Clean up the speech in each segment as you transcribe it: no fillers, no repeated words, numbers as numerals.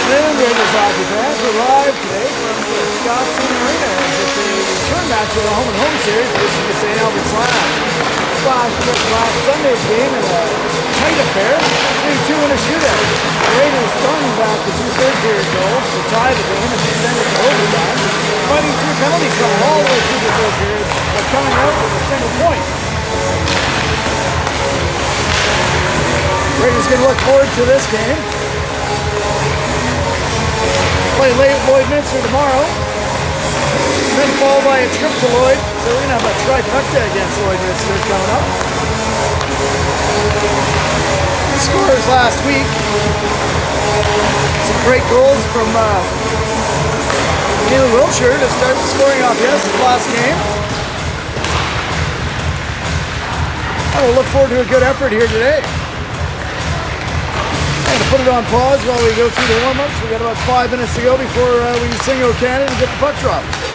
afternoon, Raiders hockey fans. We're live today from the Scott Seaman Arena as it's a return match of the home and home series. This is the St. Albert's Lounge. Last Sunday's game in a tight affair, 3-2 in a shootout. The Raiders storming back the two third-period goals to tie the game and send it to overtime, fighting through penalty trouble all the way through the third period, but coming out with a single point. Raiders can look forward to this game. Play late at Lloydminster tomorrow. Then followed by a trip to Lloyd. So we're going to have a trifecta against Lloydminster coming up. The scores last week. Some great goals from Neil Wiltshire to start the scoring off last game. And we'll look forward to a good effort here today. I'm going to put it on pause while we go through the warm-ups. We've got about 5 minutes to go before we sing "O Canada" and get the puck dropped.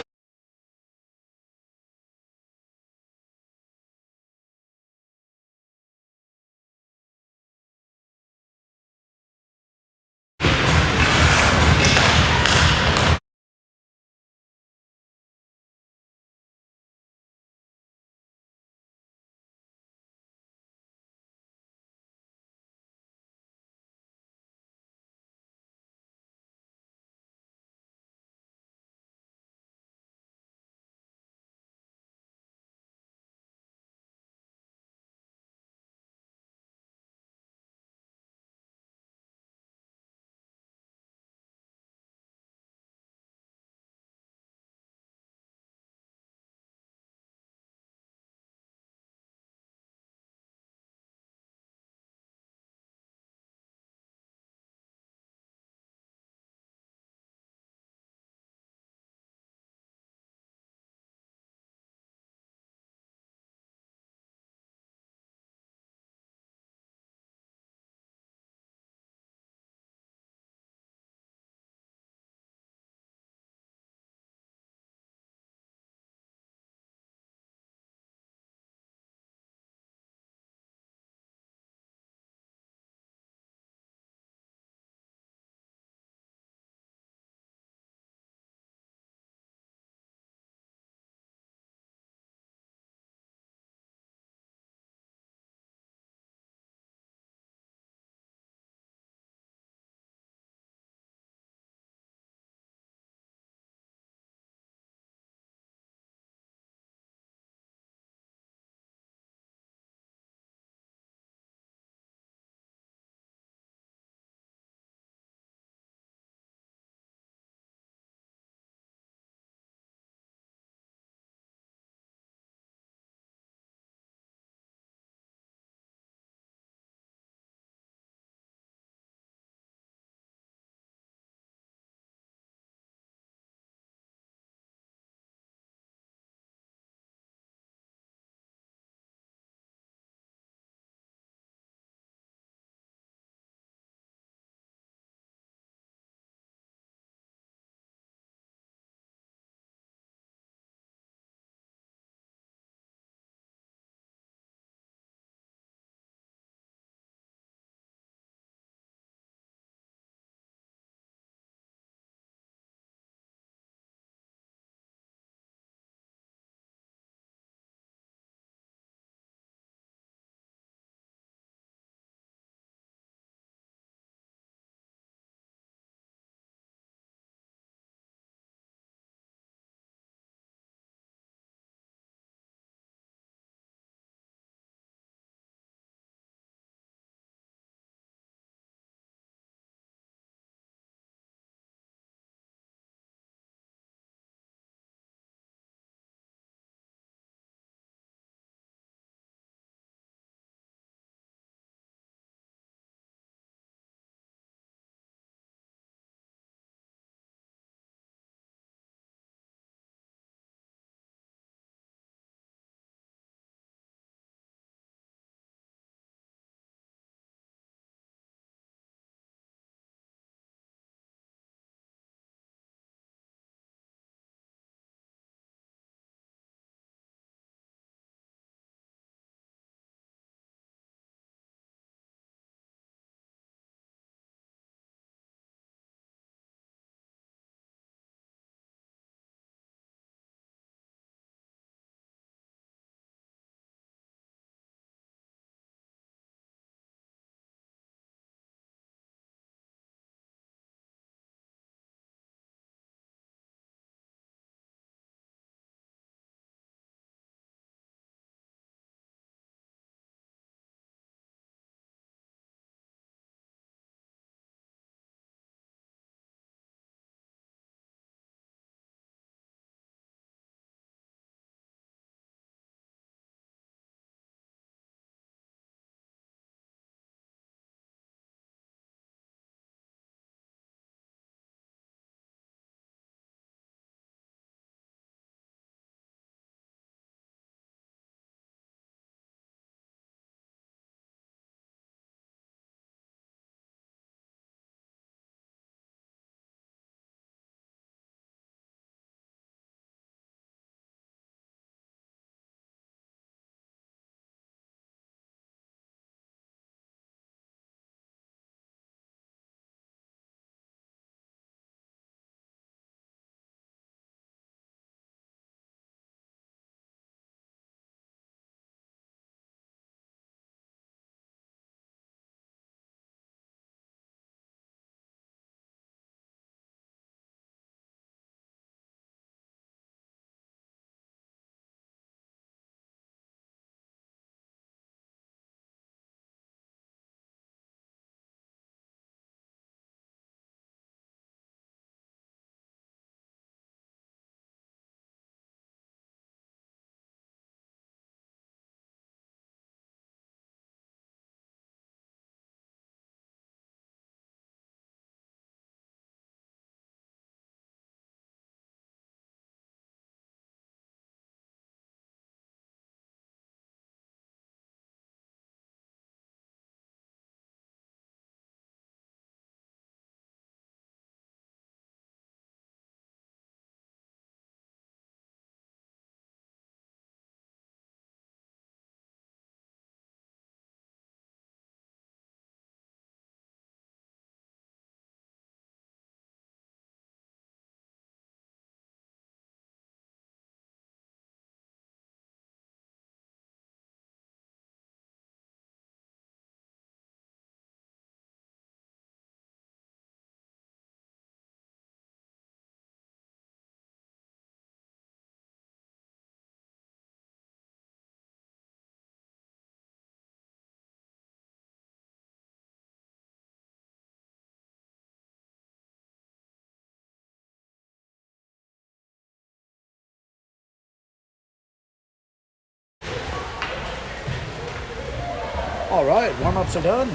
All right, warm-ups are done.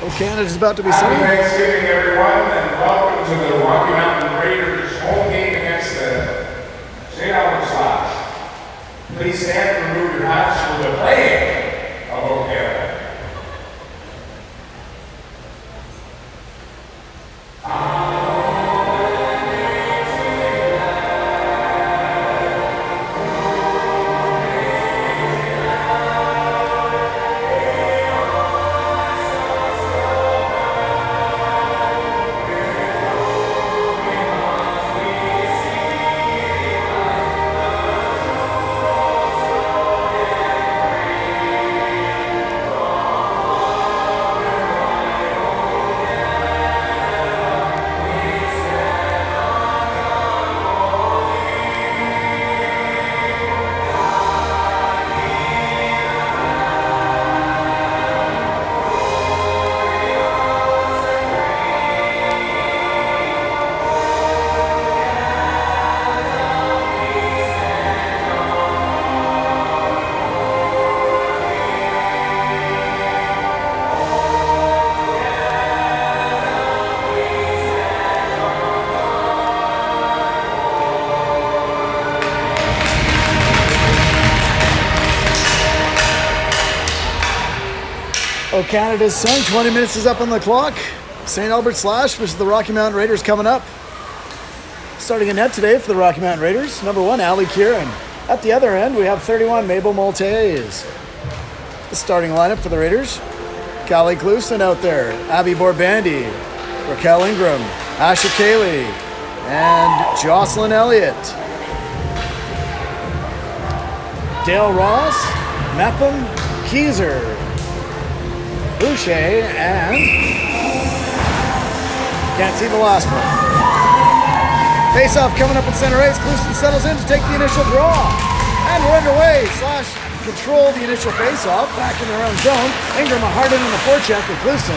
Oh, Canada's about to be seen. Happy Thanksgiving, everyone, and welcome to the Rocky Mountain Raiders home game against the St. Albert Slash. Please stand and remove your hats for the playing of O Canada. Oh, Canada's sung. 20 minutes is up on the clock. St. Albert Slash versus the Rocky Mountain Raiders coming up. Starting in net today for the Rocky Mountain Raiders, number 1, Ali Kieran. At the other end, we have 31, Mabel Maltese. The starting lineup for the Raiders: Callie Clouston out there, Abby Borbandi, Raquel Ingram, Asha Cayley, and Jocelyn Elliott. Dale Ross, Metham, Keyser, Boucher, and can't see the last one. Face-off coming up in center ice. Clouston settles in to take the initial draw. And we're underway. Slash control the initial face-off back in their own zone. Ingram a hard in the forecheck with Clouston.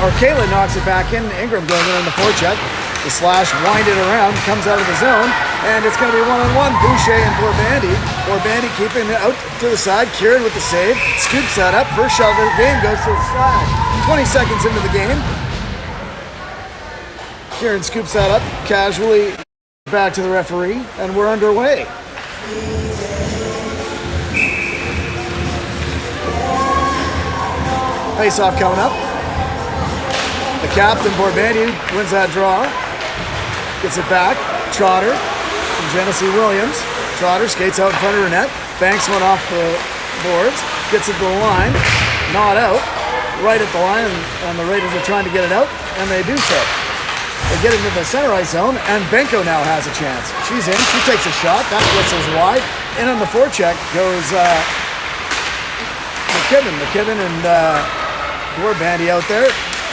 Or Kayla knocks it back in. Ingram going in on the forecheck. The Slash wind it around, comes out of the zone, and it's going to be one-on-one. Boucher and Borbandi. Borbandi keeping it out to the side. Kieran with the save. Scoops that up. First shot of the game goes to the Slash. 20 seconds into the game. Kieran scoops that up casually back to the referee, and we're underway. Face-off coming up. The captain, Borbandi, wins that draw. Gets it back. Trotter from Genesee Williams. Trotter skates out in front of her net. Banks one off the boards. Gets it to the line. Not out. Right at the line, and the Raiders are trying to get it out, and they do so. They get into the center ice zone, and Benko now has a chance. She's in. She takes a shot. That whistles wide. In on the forecheck goes McKibben and Borbandi out there.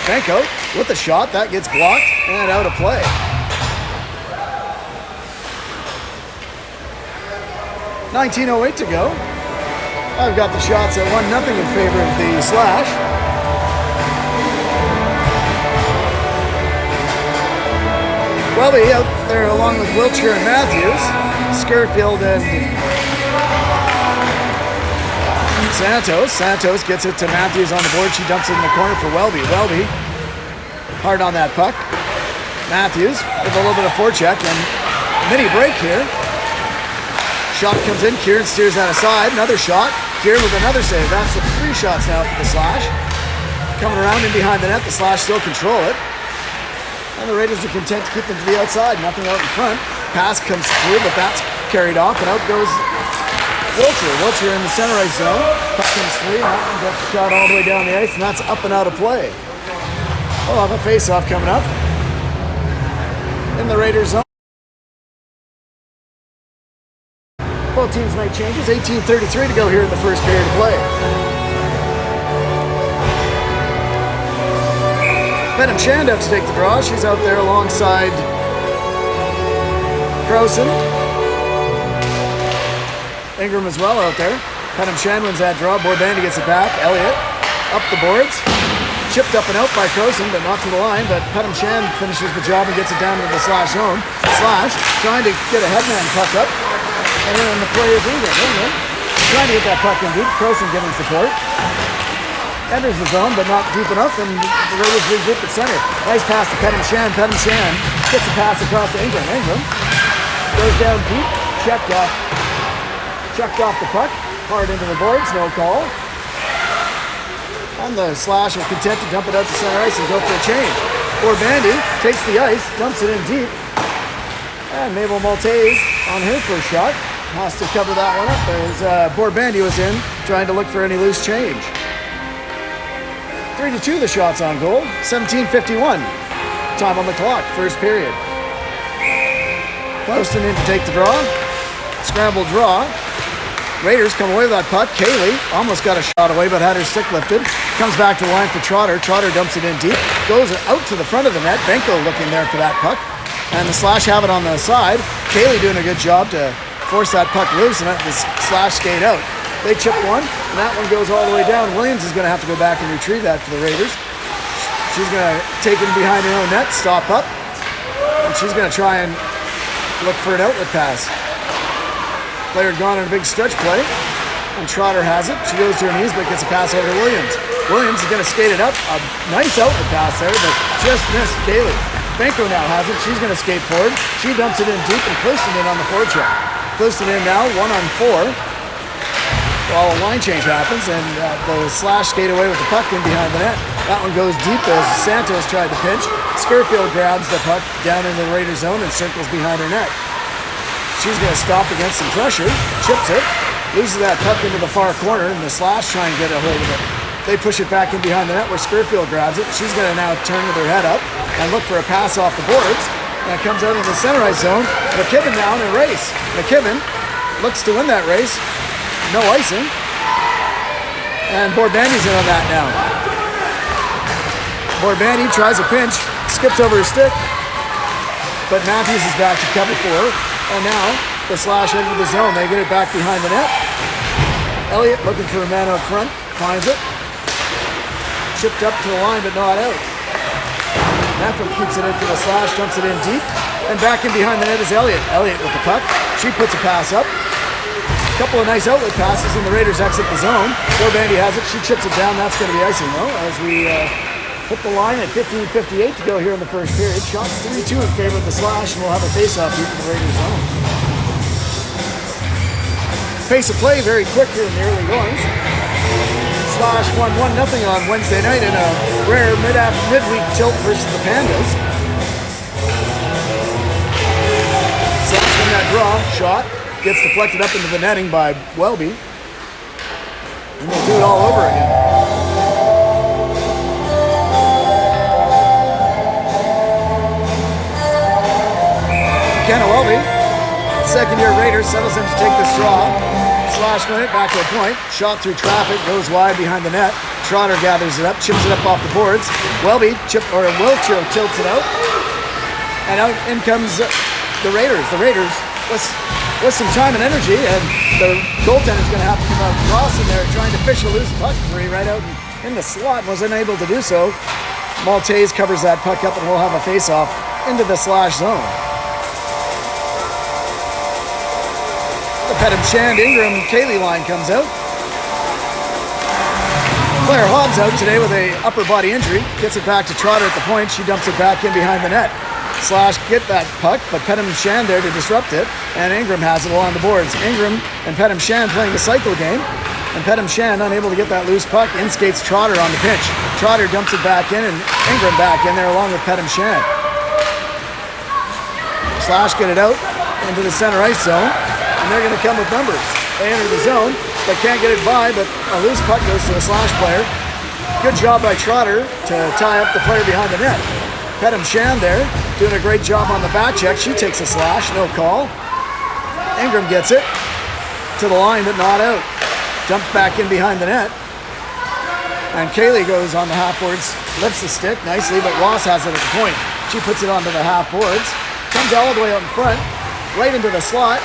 Benko with a shot. That gets blocked and out of play. .19:08 to go. I've got the shots at 1-0 in favor of the Slash. Welby out there along with Wiltshire and Matthews. Skirfield and Santos. Santos gets it to Matthews on the board. She dumps it in the corner for Welby. Welby hard on that puck. Matthews with a little bit of forecheck and mini break here. Shot comes in. Kieran steers that aside. Another shot. Kieran with another save. That's the 3 shots now for the Slash. Coming around in behind the net. The Slash still control it. And the Raiders are content to keep them to the outside. Nothing out in front. Pass comes through, but that's carried off, and out goes Wiltshire. Wiltshire in the center ice zone. Puck comes free. That one gets shot all the way down the ice, and that's up and out of play. We'll have a face-off coming up in the Raiders zone. Both teams make changes. 18:33 to go here in the first period of play. Benham Shand up to take the draw. She's out there alongside Crowson. Ingram as well out there. Benham Shand wins that draw. Borbandi gets it back. Elliott up the boards. Chipped up and out by Crowson, but not to the line. But Benham Shand finishes the job and gets it down to the Slash zone. Slash trying to get a headman puck up. And then the play is Ingram. Trying to get that puck in deep. Crowson giving support. enters the zone, but not deep enough, and the Raiders regroup at center. Nice pass to Pettim Shan. Pettim Shan gets a pass across to Ingram. Ingram goes down deep, checked off the puck, hard into the boards, no call. And the Slash are content to dump it out to center ice and go for a change. Bandy takes the ice, dumps it in deep, and Mabel Maltese on her first shot has to cover that one up as Bandy was in trying to look for any loose change. 3-2 the shots on goal, 17:51 time on the clock, first period. Closton in to take the draw, scramble draw. Raiders come away with that puck. Kaylee almost got a shot away but had her stick lifted. Comes back to the line for Trotter. Trotter dumps it in deep. Goes out to the front of the net. Benko looking there for that puck. And the Slash have it on the side. Kaylee doing a good job to force that puck loose and the Slash skate out. They chip one and that one goes all the way down. Williams is going to have to go back and retrieve that for the Raiders. She's going to take it behind her own net, stop up. And she's going to try and look for an outlet pass. Player gone on a big stretch play, and Trotter has it. She goes to her knees, but gets a pass over to Williams. Williams is going to skate it up. A nice outlet pass there, but just missed Kaylee. Benko now has it. She's going to skate forward. She dumps it in deep, and Cliston in on the forward check. Cliston in now, 1-on-4. Well, a line change happens, and the Slash skate away with the puck in behind the net. That one goes deep as Santos tried to pinch. Skirfield grabs the puck down in the Raider zone and circles behind her net. She's going to stop against some pressure, chips it, loses that puck into the far corner, and the Slash try and get a hold of it. They push it back in behind the net where Skirfield grabs it. She's going to now turn with her head up and look for a pass off the boards. And it comes out into the center ice zone. McKibben now in a race. McKibben looks to win that race. No icing. And Borbandy's in on that now. Borbandy tries a pinch, skips over his stick, but Matthews is back to cover for her. And now the Slash into the zone. They get it back behind the net. Elliott looking for a man out front, finds it. Chipped up to the line, but not out. Matthew keeps it in for the Slash, dumps it in deep. And back in behind the net is Elliott. Elliott with the puck. She puts a pass up. A couple of nice outlet passes, and the Raiders exit the zone. Bandy has it. She chips it down. That's going to be icing, though, as we hit the line at 15:58 to go here in the first period. Shots 3-2 in favor of the Slash, and we'll have a face-off deep in the Raiders zone. Pace of play very quick here in the early goings. Slash won 1-0 on Wednesday night in a rare midweek tilt versus the Pandas. Slash won that draw, shot, gets deflected up into the netting by Welby. And we'll do it all over again. Kenna Welby, second-year Raider, settles in to take this draw. Slash going it back to a point. Shot through traffic, goes wide behind the net. Trotter gathers it up, chips it up off the boards. Welby, Wiltshire tilts it out. And out in comes the Raiders. The Raiders with some time and energy, and the goaltender's going to have to come out crossing there, trying to fish a loose puck free right out in the slot, was unable to do so. Maltese covers that puck up, and we'll have a face-off into the Slash zone. The Pettim Shand Ingram Kaylee line comes out. Claire Hobbs out today with a upper body injury. Gets it back to Trotter at the point. She dumps it back in behind the net. Slash get that puck, but Pettim Shand there to disrupt it. And Ingram has it along the boards. Ingram and Pettim Shand playing the cycle game. And Pettim Shand unable to get that loose puck. In skates Trotter on the pinch. Trotter dumps it back in, and Ingram back in there along with Pettim Shand. Slash get it out into the center ice zone. And they're going to come with numbers. They enter the zone, but can't get it by, but a loose puck goes to a Slash player. Good job by Trotter to tie up the player behind the net. Pettim Shand there, doing a great job on the back check. She takes a Slash, no call. Ingram gets it to the line, but not out. Dumped back in behind the net. And Kaylee goes on the half boards, lifts the stick nicely, but Ross has it at the point. She puts it onto the half boards, comes all the way out in front, right into the slot.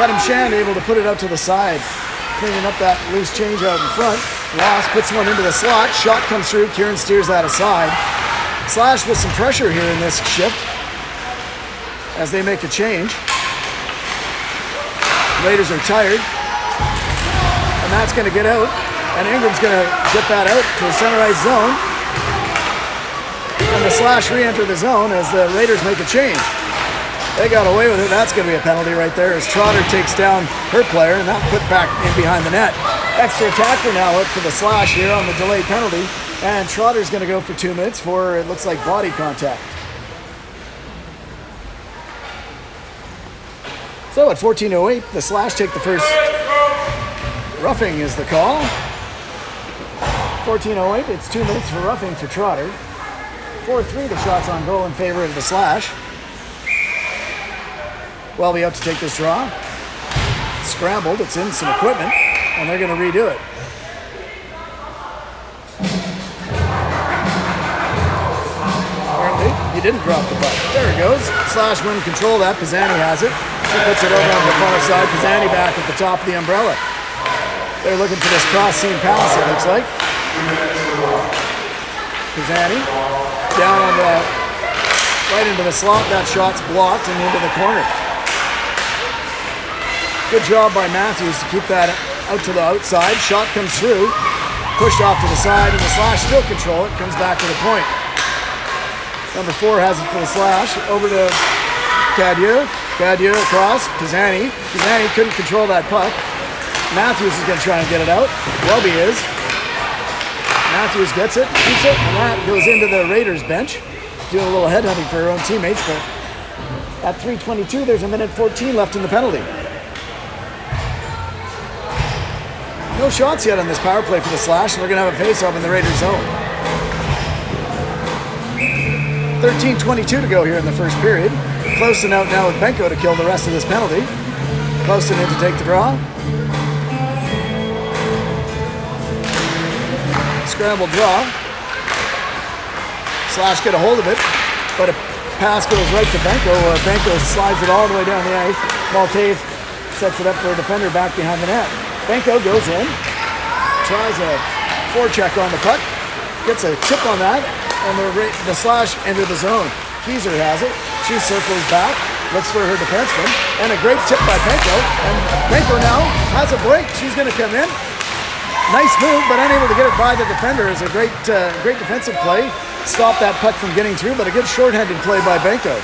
Pettim Shand able to put it out to the side, cleaning up that loose change out in front. Ross puts one into the slot. Shot comes through. Kieran steers that aside. Slash with some pressure here in this shift as they make a change. Raiders are tired, and that's going to get out And Ingram's going to get that out to the center ice zone. And the slash re-enter the zone as the Raiders make a change. They got away with it. That's going to be a penalty right there as Trotter takes down her player, and that put back in behind the net. Extra attacker now up for the slash here on the delayed penalty. And Trotter's going to go for 2 minutes for, it looks like, body contact. So at 14:08, the Slash take the first. Roughing is the call. 14:08, it's 2 minutes for roughing for Trotter. 4-3, the shots on goal in favor of the Slash. Welby out to take this draw. Scrambled, it's in some equipment, and they're going to redo it. Apparently, he didn't drop the puck. There it goes. Slash win control that. Pisani has it. He puts it over on the far side. Pisani back at the top of the umbrella. They're looking for this cross-seam pass, it looks like. Pisani down on the right into the slot. That shot's blocked and into the corner. Good job by Matthews to keep that out to the outside. Shot comes through, pushed off to the side, and the Slash still control it. Comes back to the point. Number 4 has it for the Slash. Over to Cadieux. Cadieux across. Pisani. Pisani couldn't control that puck. Matthews is going to try and get it out. Welby is. Matthews gets it, shoots it, and that goes into the Raiders bench. Doing a little headhunting for her own teammates, but at 3:22, there's a minute 14 left in the penalty. No shots yet on this power play for the Slash, and we're going to have a face-off in the Raiders zone. 13:22 to go here in the first period. Closton out now with Benko to kill the rest of this penalty. Closton in to take the draw. Scramble draw. Slash get a hold of it, but a pass goes right to Benko. Benko slides it all the way down the ice. Maltese sets it up for a defender back behind the net. Benko goes in, tries a forecheck on the puck, gets a chip on that, and the Slash enter the zone. Keyser has it. She circles back, looks for her defenseman, and a great tip by Benko. And Benko now has a break. She's going to come in. Nice move, but unable to get it by the defender. Is a great defensive play. Stop that puck from getting through, but a good shorthanded play by Benko.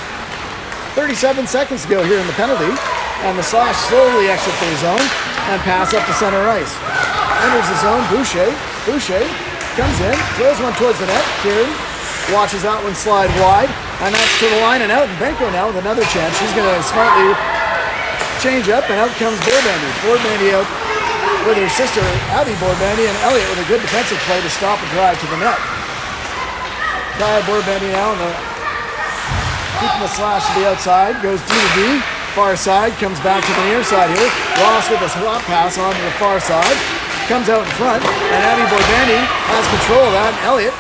37 seconds to go here in the penalty, and the Slash slowly exit their zone and pass up to center ice. Enters the zone. Boucher comes in, throws one towards the net. Kieran watches that one slide wide, and that's to the line and out. And Benko now with another chance. She's going to smartly change up, and out comes Borbandy. Borbandy out with her sister, Abby Borbandy, and Elliott with a good defensive play to stop and drive to the net. Kaya Borbandy now keeping the Slash to the outside, goes D to D, far side, comes back to the near side here. Ross with a swap pass onto the far side, comes out in front, and Abby Borbandy has control of that. Elliott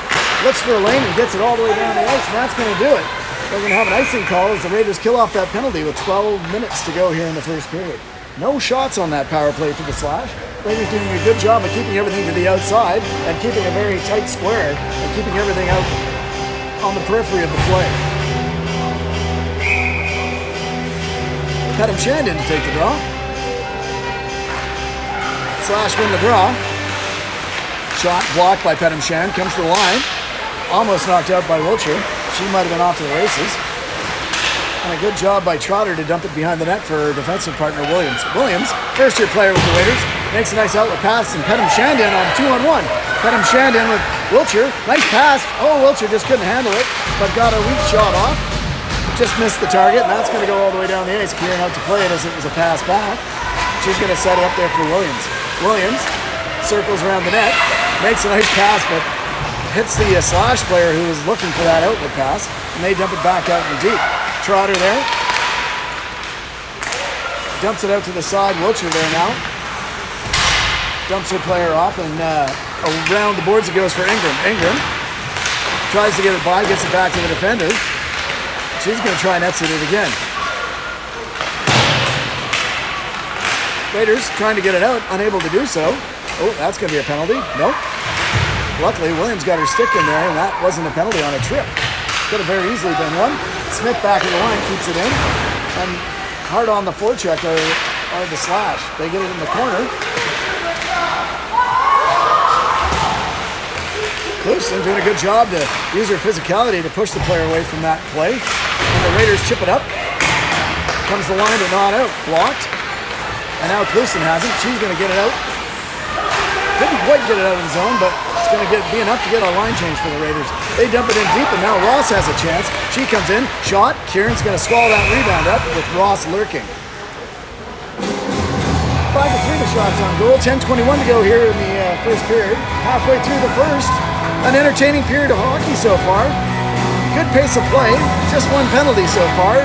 looks for a lane and gets it all the way down the ice, and that's going to do it. They're going to have an icing call as the Raiders kill off that penalty with 12 minutes to go here in the first period. No shots on that power play for the Slash. Raiders doing a good job of keeping everything to the outside and keeping a very tight square and keeping everything out on the periphery of the play. Pettem Shandon to take the draw. Slash win the draw. Shot blocked by Pettem Shandon. Comes to the line. Almost knocked out by Wiltshire. She might have been off to the races. And a good job by Trotter to dump it behind the net for her defensive partner Williams. Williams, first-year player with the Raiders, makes a nice outlet pass, and Pettem Shandon on 2-on-1. Pettem Shandon with Wiltshire. Nice pass. Oh, Wiltshire just couldn't handle it, but got a weak shot off. Just missed the target, and that's going to go all the way down the ice. Kieran out to play it as it was a pass back. She's going to set it up there for Williams. Williams circles around the net, makes a nice pass, but hits the Slash player who was looking for that outlet pass, and they dump it back out in deep. Trotter there. Dumps it out to the side. Wiltshire there now. Dumps her player off, and around the boards it goes for Ingram. Ingram tries to get it by, gets it back to the defender. She's going to try and exit it again. Raiders trying to get it out, unable to do so. Oh, that's going to be a penalty. Nope. Luckily, Williams got her stick in there, and that wasn't a penalty on a trip. Could have very easily been one. Smith back in the line, keeps it in. And hard on the forecheck are the Slash. They get it in the corner. Lewiston doing a good job to use her physicality to push the player away from that play. And the Raiders chip it up. Comes the line but not out. Blocked. And now Lewiston has it. She's going to get it out. Didn't quite get it out of the zone, but it's going to be enough to get a line change for the Raiders. They dump it in deep, and now Ross has a chance. She comes in, shot. Kieran's going to swallow that rebound up with Ross lurking. 5-3 the shots on goal. 10:21 to go here in the first period. Halfway through the first. An entertaining period of hockey so far. Good pace of play. Just one penalty so far.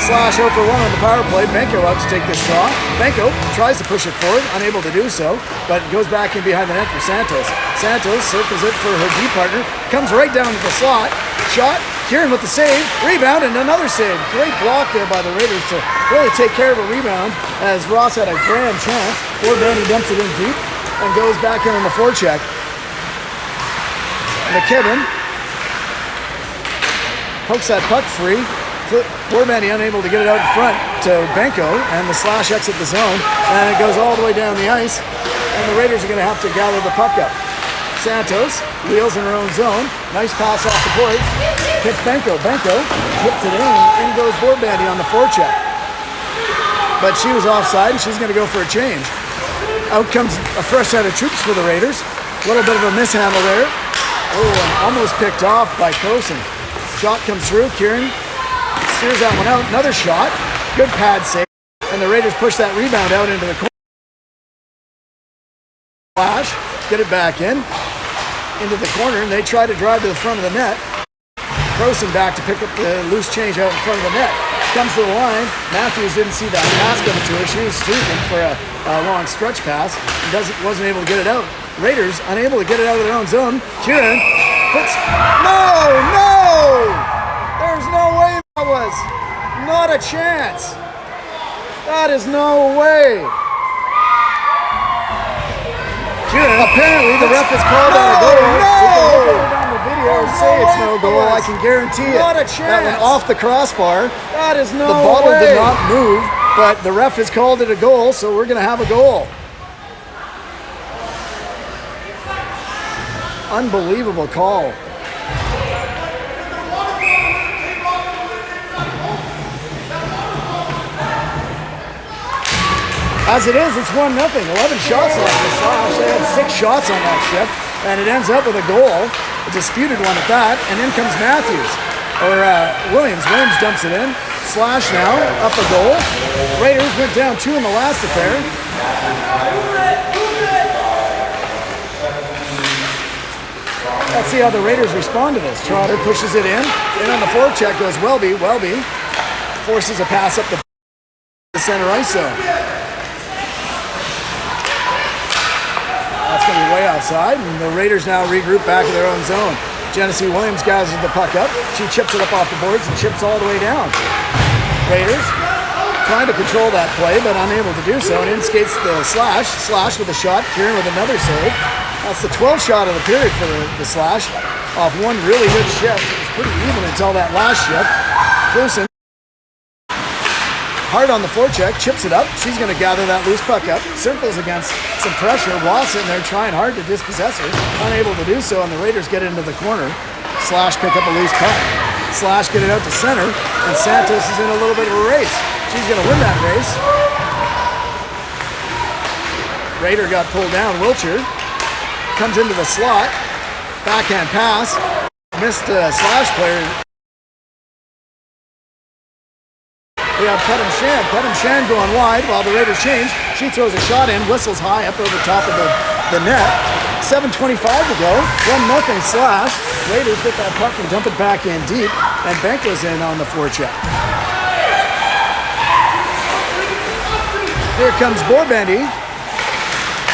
Slash 0 for 1 on the power play. Benko out to take this draw. Benko tries to push it forward, unable to do so, but goes back in behind the net for Santos. Santos circles it for her D partner. Comes right down to the slot. Shot. Kieran with the save. Rebound and another save. Great block there by the Raiders to really take care of a rebound as Ross had a grand chance. Danny dumps it in deep and goes back in on the forecheck. McKibben pokes that puck free. Borbandy unable to get it out in front to Benko, and the slash exit the zone, and it goes all the way down the ice, and the Raiders are going to have to gather the puck up. Santos wheels in her own zone. Nice pass off the boards. Hits Benko. Benko hits it in, and in goes Borbandy on the forecheck. But she was offside, and she's going to go for a change. Out comes a fresh set of troops for the Raiders. A little bit of a mishandle there. Oh, and almost picked off by Cosen. Shot comes through. Kieran steers that one out. Another shot. Good pad save. And the Raiders push that rebound out into the corner. Flash. Get it back in. Into the corner. And they try to drive to the front of the net. Croson back to pick up the loose change out in front of the net. Comes to the line. Matthews didn't see that pass coming to her. She was streaking for a long stretch pass. And wasn't able to get it out. Raiders unable to get it out of their own zone. Kieran puts... No! There's no way that was. Not a chance. That is no way. Kieran, apparently the ref has called out a goal. No! On the video say it's no goal. I can guarantee it. Not a chance. That went off the crossbar. That is no way. The bottle did not move, but the ref has called it a goal, so we're going to have a goal. Unbelievable call. As it is, it's 1-0. 11 shots off the slash. They had 6 shots on that shift, and it ends up with a goal, a disputed one at that, and in comes Matthews. Or Williams. Williams dumps it in. Slash now, up a goal. Raiders went down 2 in the last affair. Let's see how the Raiders respond to this. Trotter pushes it in. In on the forecheck goes Welby. Welby forces a pass up the center ice zone. That's going to be way outside, and the Raiders now regroup back in their own zone. Genesee Williams gathers the puck up. She chips it up off the boards and chips all the way down. Raiders trying to control that play, but unable to do so, and in skates the Slash. Slash with a shot. Kieran with another save. That's the 12th shot of the period for the Slash off one really good shift. It was pretty even until that last shift. Clusen hard on the forecheck, chips it up. She's going to gather that loose puck up. Circles against some pressure. Ross in there trying hard to dispossess her. Unable to do so, and the Raiders get it into the corner. Slash pick up a loose puck. Slash get it out to center, and Santos is in a little bit of a race. She's going to win that race. Raider got pulled down. Wiltshire comes into the slot. Backhand pass. Missed Slash player. We have Pedham Shan. Pedham Shan going wide while the Raiders change. She throws a shot in, whistles high up over top of the net. 7:25 to go. 1-0 Slash. Raiders get that puck and dump it back in deep, and Benko's in on the forecheck. Here comes Borbandy,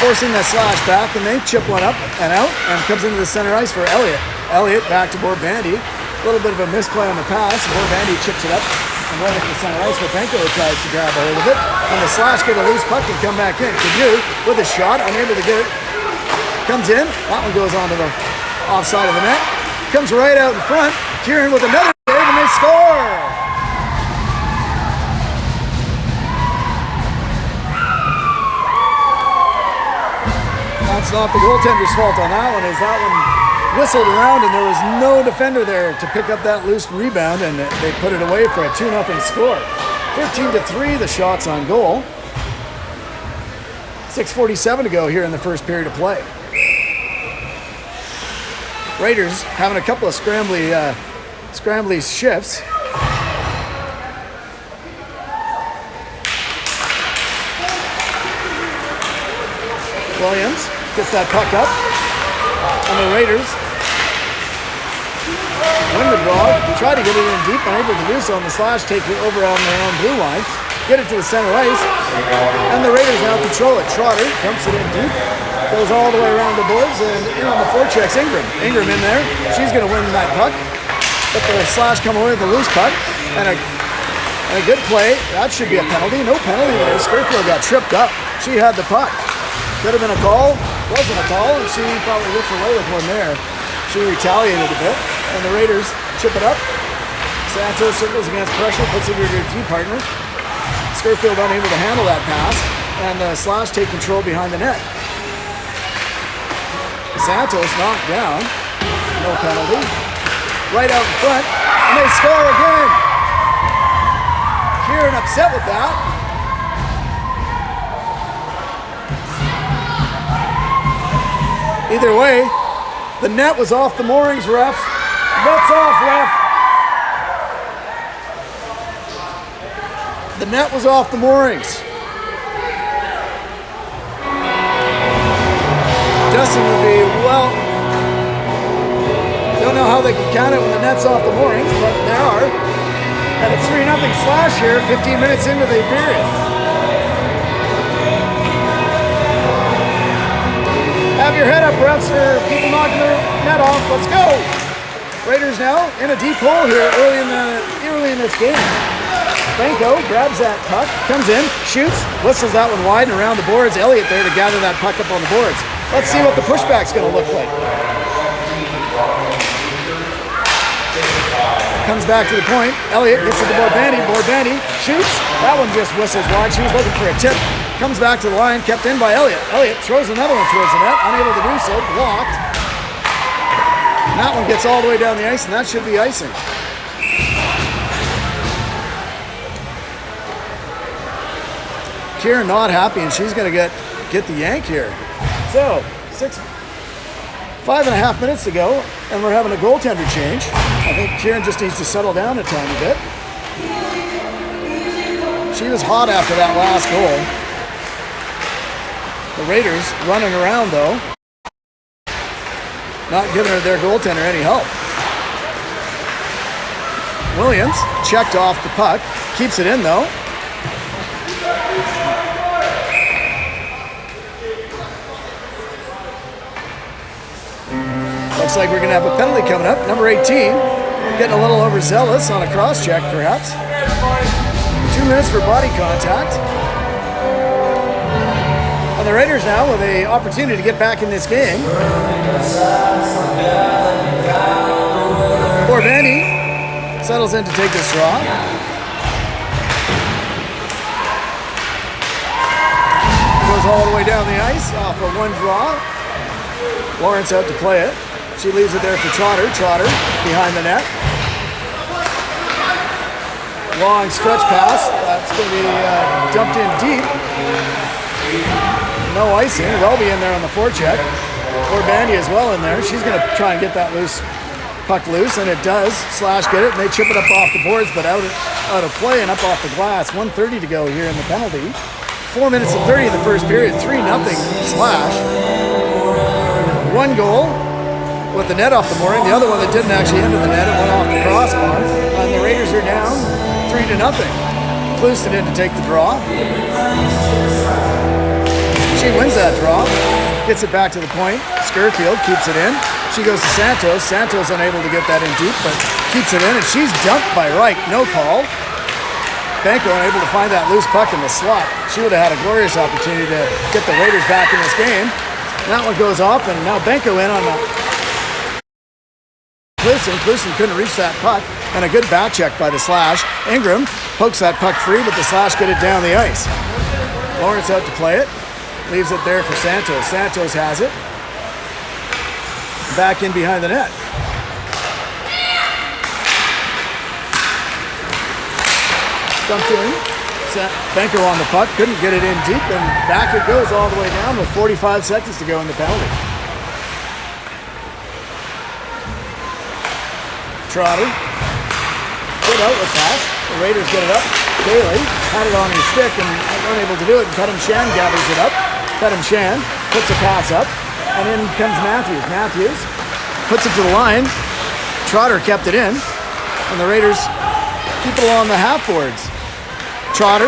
forcing the Slash back, and they chip one up and out, and comes into the center ice for Elliott. Elliott back to Borbandy. A little bit of a misplay on the pass. Borbandy chips it up. And right at the center ice, Benko tries to grab a hold of it. And the Slash get a loose puck and come back in. Cadew with a shot, unable to get it. Comes in. That one goes onto the offside of the net. Comes right out in front. Kieran with another save, and they score! That's not the goaltender's fault on that one, as that one whistled around and there was no defender there to pick up that loose rebound, and they put it away for a 2-0 score. 13-3 the shots on goal. 6:47 to go here in the first period of play. Raiders having a couple of scrambly shifts. Williams gets that puck up, and the Raiders win the draw, try to get it in deep, unable to do so on the slash, take it over on their own blue line, get it to the center ice, and the Raiders now control it. Trotter dumps it in deep, goes all the way around the boards, and in on the forechecks Ingram. Ingram in there, she's going to win that puck, but the slash come away with a loose puck, and a good play. That should be a penalty. No penalty there. Skirfield got tripped up. She had the puck. Could have been a call, wasn't a call, and she probably gets away with one there. She retaliated a bit, and the Raiders chip it up. Santos circles against pressure, puts it to her team partner. Skirfield unable to handle that pass, and the Slash take control behind the net. Santos knocked down, no penalty. Right out in front, and they score again. Kieran upset with that. Either way, the net was off the moorings, ref. Net's off, ref. The net was off the moorings. Dustin would be, well, don't know how they can count it when the net's off the moorings, but they are. And it's 3-0 Slash here, 15 minutes into the period. Have your head up, refs, for people knocking the net off. Let's go. Raiders now in a deep hole here early in this game. Benko grabs that puck, comes in, shoots, whistles that one wide and around the boards. Elliott there to gather that puck up on the boards. Let's see what the pushback's going to look like. Comes back to the point. Elliott gets to the Borbani. Borbani shoots. That one just whistles wide. She was looking for a tip. Comes back to the line, kept in by Elliott. Elliott throws another one towards the net, unable to do so, blocked. And that one gets all the way down the ice, and that should be icing. Kieran not happy, and she's going to get the yank here. So, 5.5 minutes to go, and we're having a goaltender change. I think Kieran just needs to settle down a tiny bit. She was hot after that last goal. The Raiders running around, though, not giving their goaltender any help. Williams checked off the puck, keeps it in, though. Looks like we're going to have a penalty coming up. Number 18, getting a little overzealous on a cross-check, perhaps. 2 minutes for body contact. And the Raiders now with an opportunity to get back in this game. Borbani settles in to take this draw. Goes all the way down the ice off of one draw. Lawrence out to play it. She leaves it there for Trotter. Trotter behind the net. Long stretch pass. That's going to be dumped in deep. No icing. Welby in there on the forecheck. Borbani as well in there. She's going to try and get that puck loose, and it does. Slash get it, and they chip it up off the boards, but out of play and up off the glass. 1:30 to go here in the penalty. 4 minutes and 30 in the first period. 3-0 Slash. One goal with the net off the mooring. The other one that didn't actually enter the net, it went off the crossbar. And the Raiders are down 3-0. Clouston in to take the draw. She wins that draw, gets it back to the point. Skirfield keeps it in. She goes to Santos. Santos unable to get that in deep, but keeps it in, and she's dumped by Reich. No call. Benko unable to find that loose puck in the slot. She would have had a glorious opportunity to get the Raiders back in this game. And that one goes off, and now Benko in on the Clouston. Clouston couldn't reach that puck, and a good back check by the Slash. Ingram pokes that puck free, but the Slash get it down the ice. Lawrence out to play it. Leaves it there for Santos. Santos has it. Back in behind the net. Dumped in. Benko on the puck. Couldn't get it in deep. And back it goes all the way down with 45 seconds to go in the penalty. Trotter. Good outlet pass. The Raiders get it up. Bailey had it on his stick and unable to do it. And Cuttum Shan gathers it up. Cuttum Shan puts a pass up. And in comes Matthews. Matthews puts it to the line. Trotter kept it in. And the Raiders keep it along the half boards. Trotter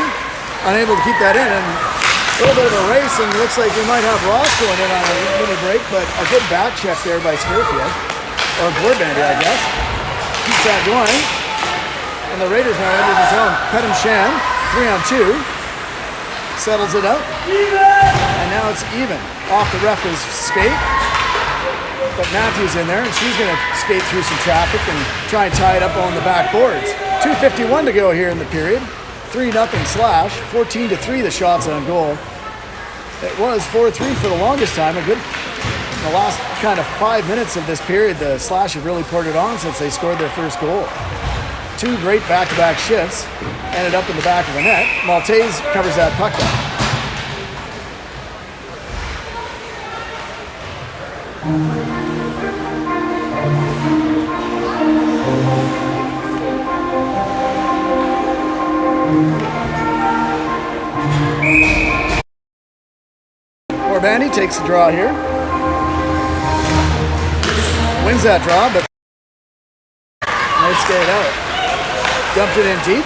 unable to keep that in. And a little bit of a race. And it looks like we might have Ross going in on a mini break. But a good back check there by Scofield. Or Boardbandy, I guess. Keeps that going. And the Raiders now enter the zone. Cuttum Shan, 3-on-2. Settles it up. And now it's even. Off the referee's skate. But Matthews in there, and she's going to skate through some traffic and try and tie it up on the back boards. 2:51 to go here in the period. 3-0 Slash. 14-3 the shots on goal. It was 4-3 for the longest time. The last kind of 5 minutes of this period, the Slash have really poured it on since they scored their first goal. 2 great back-to-back shifts. Ended up in the back of the net. Maltese covers that puck up. Boardbandy takes the draw here. Wins that draw, but nice skate out. Dumped it in deep.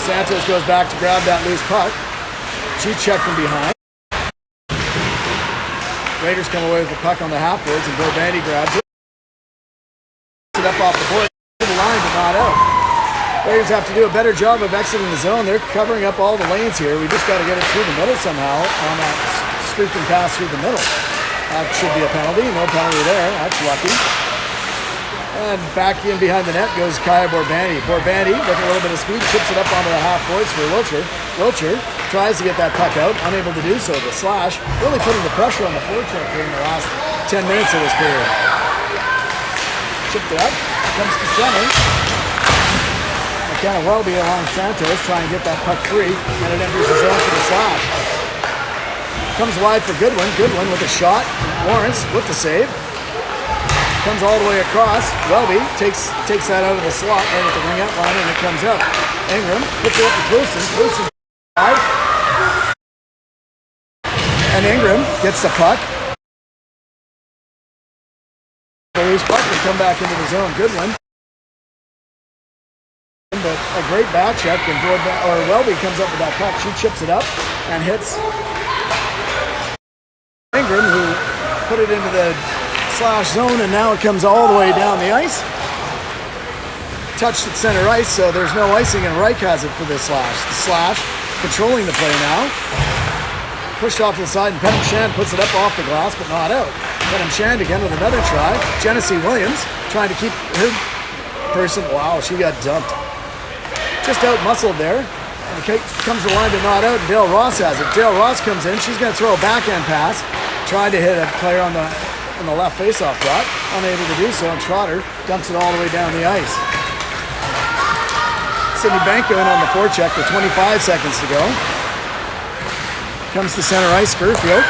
Santos goes back to grab that loose puck. She checked from behind. Raiders come away with the puck on the half boards, and Boardbandy grabs it. It up off the board to the line, but not out. Raiders have to do a better job of exiting the zone. They're covering up all the lanes here. We just got to get it through the middle somehow on that streaking pass through the middle. That should be a penalty. No penalty there. That's lucky. And back in behind the net goes Kaya Boardbandy. Boardbandy, with a little bit of speed, chips it up onto the half boards for Wilcher. Wilcher tries to get that puck out, unable to do so. The Slash really putting the pressure on the forecheck during the last 10 minutes of this period. Chipped it up, comes to center. McKenna Welby along Santos, trying to get that puck free, and it enters the zone for the Slash. Comes wide for Goodwin. Goodwin with a shot. Lawrence with the save. Comes all the way across. Welby takes that out of the slot right at the wing out line, and it comes up. Ingram puts it up to Clouston. Clouston and Ingram gets the puck. The loose puck will come back into the zone. Goodwin. But a great back check, and Welby comes up with that puck. She chips it up and hits Ingram, who put it into the Slash zone, and now it comes all the way down the ice. Touched at center ice, so there's no icing, and Reich has it for the Slash. The Slash controlling the play now. Pushed off to the side, and Cuttum Shan puts it up off the glass, but not out. Cuttum Shan again with another try. Genesee Williams trying to keep her person. Wow, she got dumped. Just out-muscled there. And it comes to the line, but not out, and Dale Ross has it. Dale Ross comes in. She's going to throw a backhand pass. Tried to hit a player on the left face-off dot, unable to do so, and Trotter dumps it all the way down the ice. Sydney Benko in on the forecheck with 25 seconds to go. Comes to center ice, Scofield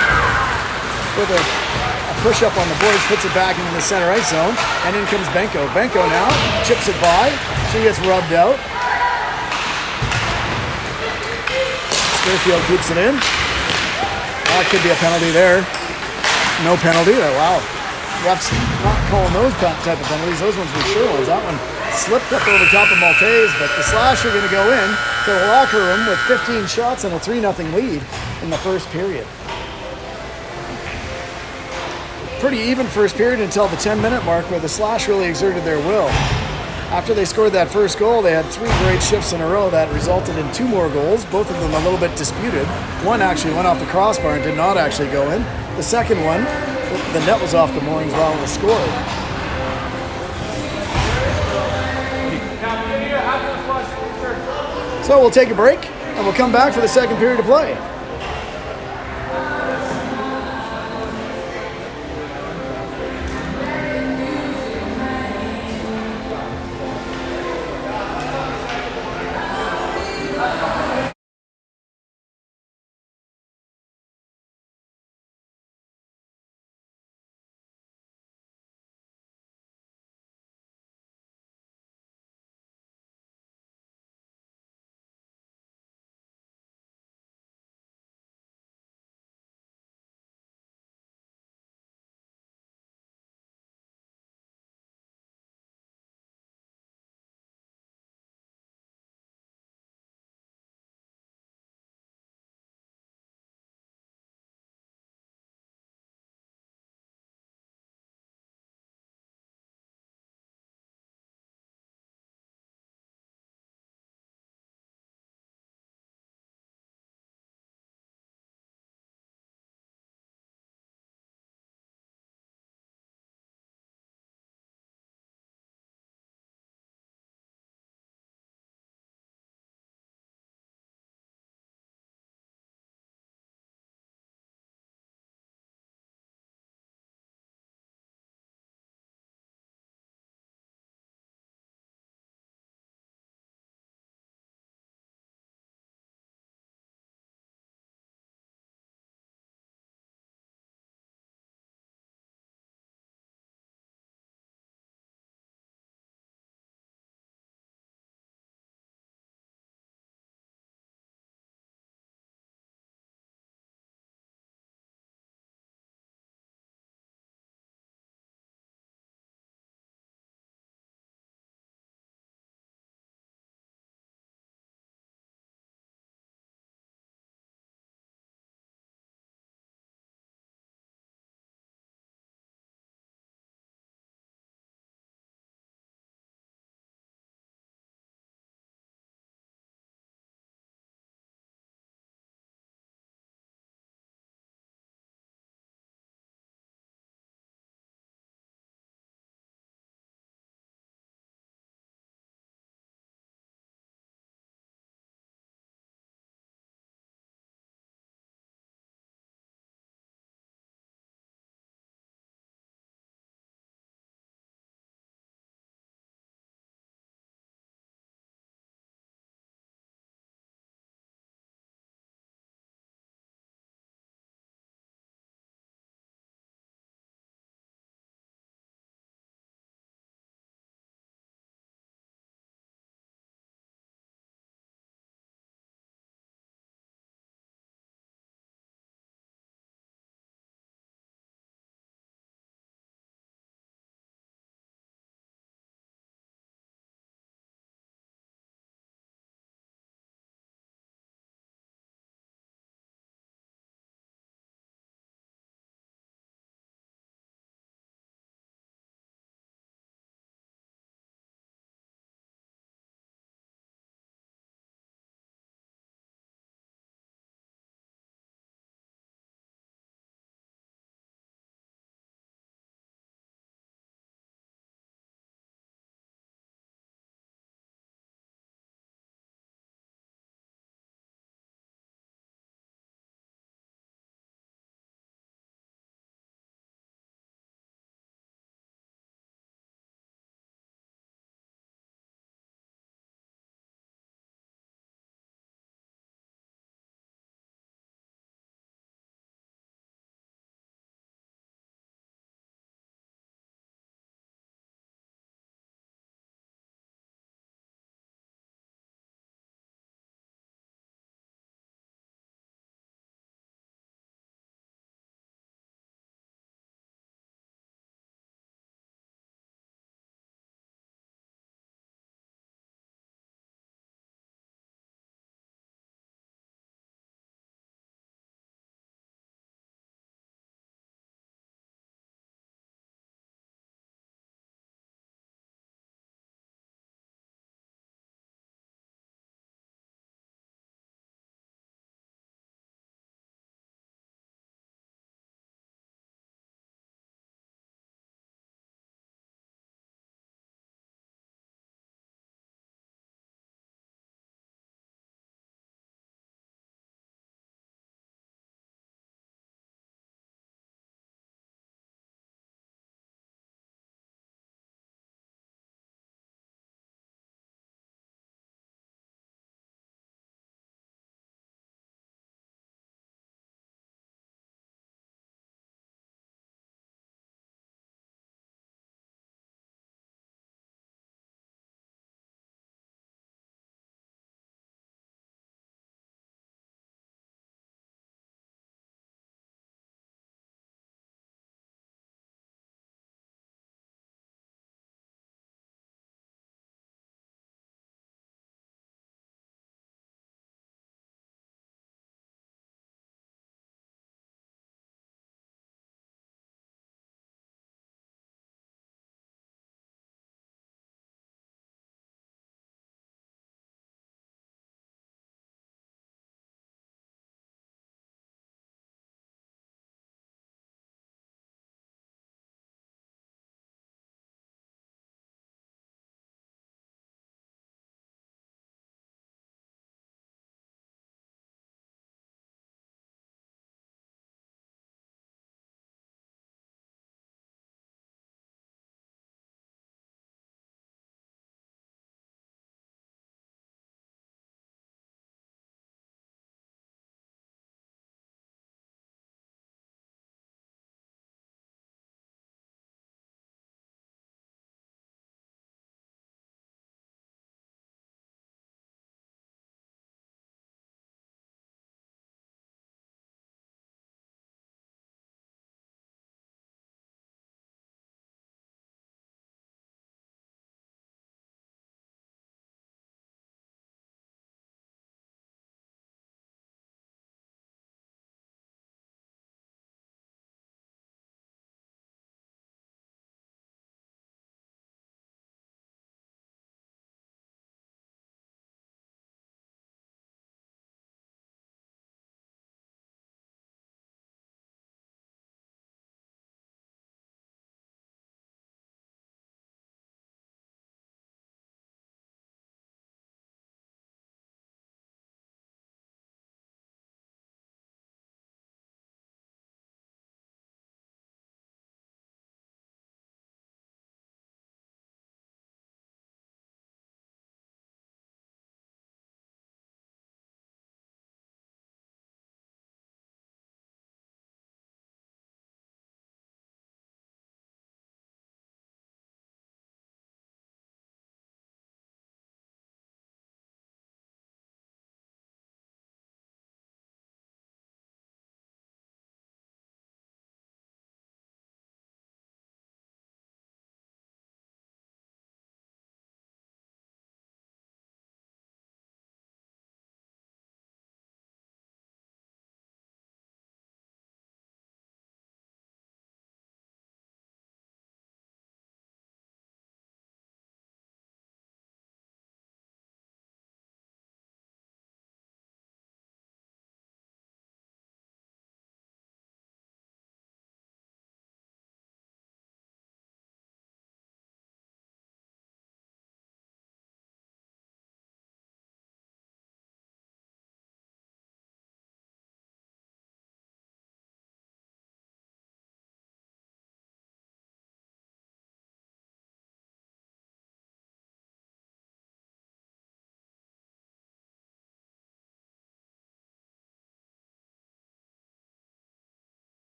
with a push-up on the boards, puts it back into the center ice zone, and in comes Benko. Benko now chips it by. She gets rubbed out. Scofield keeps it in. That could be a penalty there. No penalty. Wow. Refs not calling those type of penalties. Those ones were sure ones. That one slipped up over the top of Maltese, but the Slash are going to go in to the locker room with 15 shots and a 3-0 lead in the first period. Pretty even first period until the 10-minute mark, where the Slash really exerted their will. After they scored that first goal, they had 3 great shifts in a row that resulted in 2 more goals, both of them a little bit disputed. One actually went off the crossbar and did not actually go in. The second one, the net was off the moorings while it was scored. So we'll take a break, and we'll come back for the second period of play.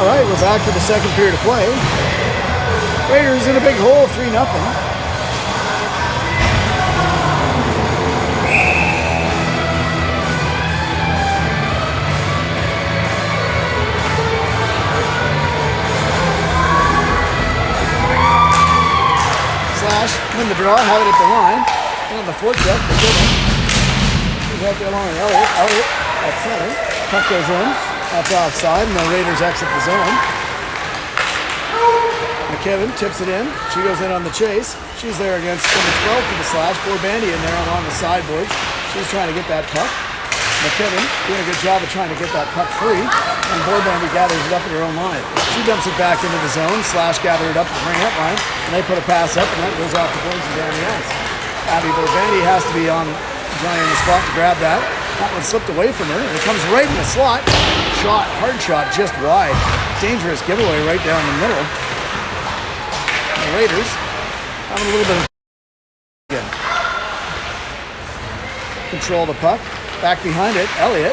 All right, we're back for the second period of play. Raiders in a big hole, 3-0. Slash, win the draw, have it at the line. And on the forecheck, he's out there along with Elliott at center. Puck goes in. That's offside, and the Raiders exit the zone. McKibben tips it in. She goes in on the chase. She's there against number 12 for the slash. Bandy in there along the sideboard. She's trying to get that puck. McKibben doing a good job of trying to get that puck free, and Bandy gathers it up at her own line. She dumps it back into the zone. Slash gathered it up at the ring-up line, and they put a pass up, and that goes off the boards and down the ice. Abby Bandy has to be on Johnny in the spot to grab that. That one slipped away from her, and it comes right in the slot. Shot, hard shot, just wide. Dangerous giveaway right down the middle. And the Raiders having a little bit of again. Control the puck. Back behind it, Elliott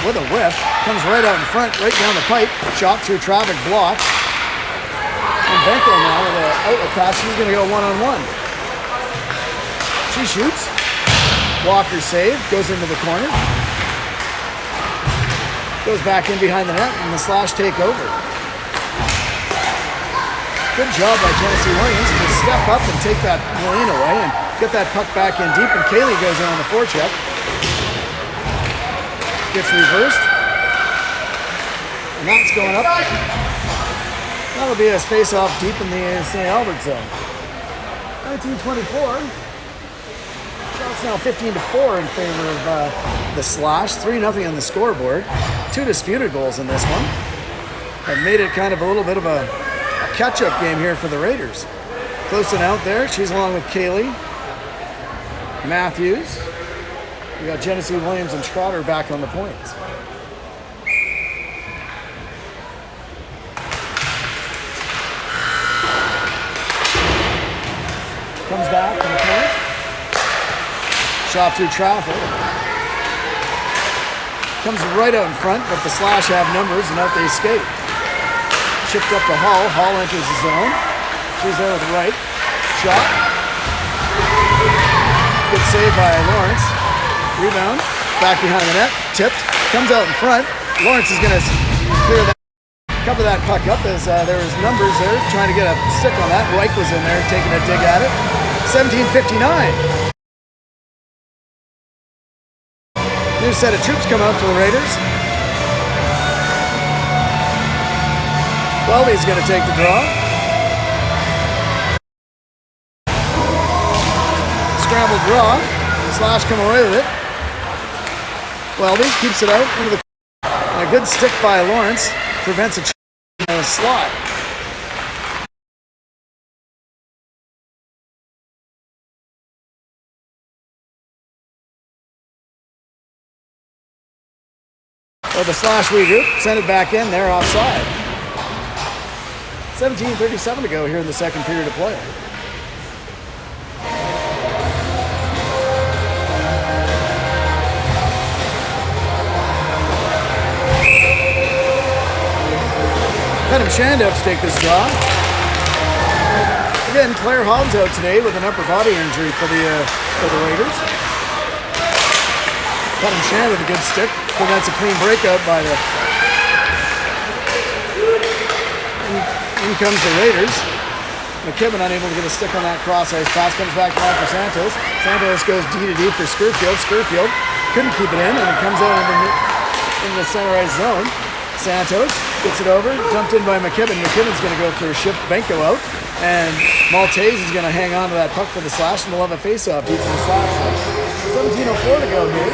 with a whiff. Comes right out in front, right down the pipe. Shot through traffic, blocked. And Benko now with an outlet pass. She's going to go one-on-one. She shoots. Walker save, goes into the corner. Goes back in behind the net, and the slash take over. Good job by Genesee Williams to step up and take that lane away and get that puck back in deep, and Kaylee goes in on the forecheck. Gets reversed. And that's going up. That'll be a face-off deep in the St. Albert zone. 1924. It's now 15-4 in favor of the slash. 3-0 on the scoreboard. 2 disputed goals in this one. And made it kind of a little bit of a catch-up game here for the Raiders. Close and out there. She's along with Kaylee. Matthews. We got Genesee Williams and Schroeder back on the points. Comes back to the point. Shot through traffic. Comes right out in front, but the slash have numbers and out they skate. Chipped up to Hall. Hall enters the zone. She's there with the right. Shot. Good save by Lawrence. Rebound, back behind the net, tipped, comes out in front. Lawrence is going to clear that, cover that puck up as there was numbers there, trying to get a stick on that. Reich was in there taking a dig at it. 17:59. New set of troops come out for the Raiders. Welby's going to take the draw. Scramble draw. Slash come away with it. Welby keeps it out into the and a good stick by Lawrence prevents a slot. Well, the slash regroup, send it back in there offside. 17:37 to go here in the second period of play. Adam Shandow to take this draw. Again, Claire Hobbs out today with an upper body injury for the Raiders. Adam Shandow with a good stick. Prevents a clean breakout by the... In comes the Raiders. McKibben unable to get a stick on that cross-ice pass. Comes back down for Santos. Santos goes D-to-D for Scurfield. Scurfield couldn't keep it in, and it comes out in the center ice zone. Santos gets it over, dumped in by McKibben. McKibben's going to go for a shift Benko out, and Maltese is going to hang on to that puck for the slash, and we'll have a face-off deep in the slash. 17:04 to go here.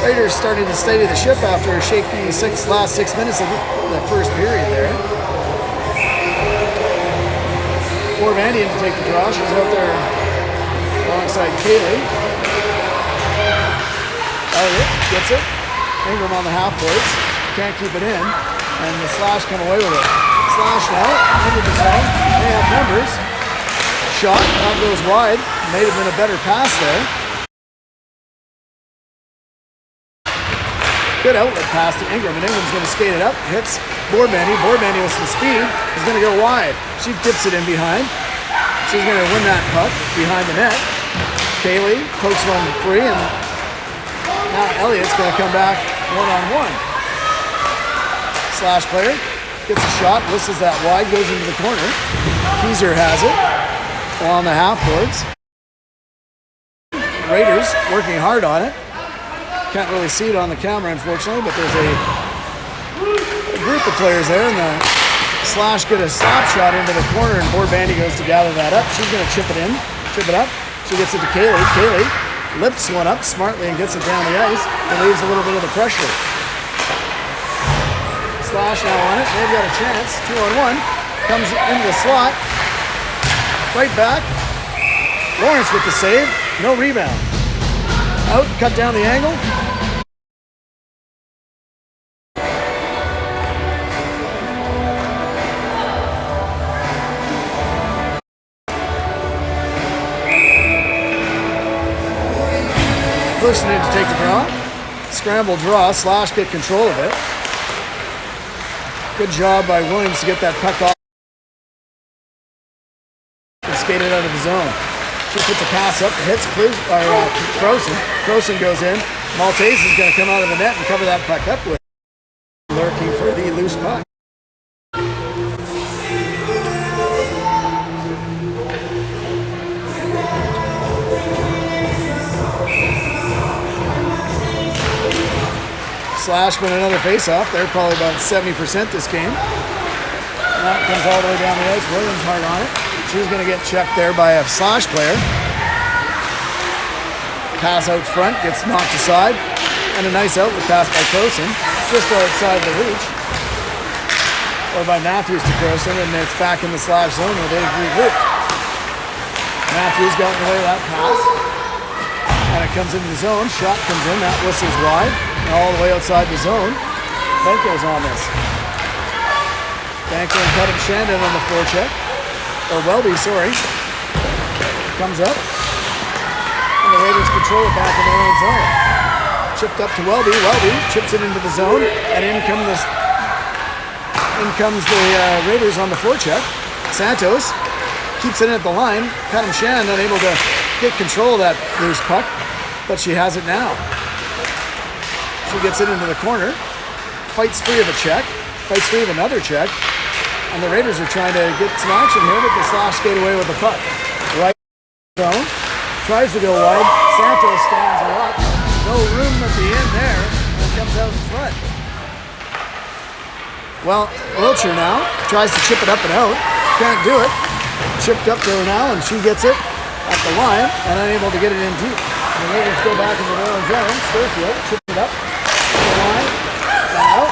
Raiders starting to steady the ship after a shaky last 6 minutes of the first period there. Bandy in to take the draw. She's out there alongside Kaylee. Elliott gets it. Ingram on the half boards, can't keep it in, and the slash come away with it. Slash now, into the zone, they have numbers. Shot, that goes wide, may have been a better pass there. Good outlet pass to Ingram, and Ingram's going to skate it up. Hits Borbandy. Borbandy with some speed. He's going to go wide. She dips it in behind. She's going to win that puck behind the net. Kaylee pokes one free, and now Elliott's going to come back one-on-one. Slash player gets a shot, whistles that wide, goes into the corner. Keyser has it along the half boards. Raiders working hard on it. Can't really see it on the camera, unfortunately, but there's a group of players there, and the Slash get a slap shot into the corner, and Borbandy goes to gather that up. She's going to chip it up. She gets it to Kaylee. Kaylee lifts one up smartly and gets it down the ice. Relieves a little bit of the pressure. Slash now on it. They've got a chance. 2-on-1. Comes into the slot. Right back. Lawrence with the save. No rebound. Out. Cut down the angle. Loosen in to take the draw. Scramble draw. Slash get control of it. Good job by Williams to get that puck off and skate it out of the zone. She puts a pass up, hits Croson. Croson goes in. Maltese is going to come out of the net and cover that puck up with. Lurking for the loose puck. Slash win another face-off. They're probably about 70% this game. And that comes all the way down the ice. Williams hard on it. She's going to get checked there by a Slash player. Pass out front, gets knocked aside. And a nice outlet pass by Croson, just outside the reach. Or by Matthews to Croson, and it's back in the Slash zone where they've regrouped. Matthews got in the way of that pass. And it comes into the zone. Shot comes in. That whistles wide. All the way outside the zone. Benko's on this. Benko and Cutting Shandon on the forecheck. Or Welby, sorry. Comes up. And the Raiders control it back in their own zone. Chipped up to Welby. Welby chips it into the zone. And in comes the Raiders on the forecheck. Santos keeps it at the line. Cutting Shandon unable to get control of that loose puck. But she has it now. She gets it into the corner, fights free of a check, fights free of another check, and the Raiders are trying to get some action here, but the Slash skate away with the puck. Right zone, tries to go wide, Santos stands her up, no room at the end there, and comes out in front. Well, Wiltshire now tries to chip it up and out, can't do it, chipped up to her now, and she gets it at the line, and unable to get it in deep. And the Raiders go back into their own zone, Sturfield chips it up. Line, out,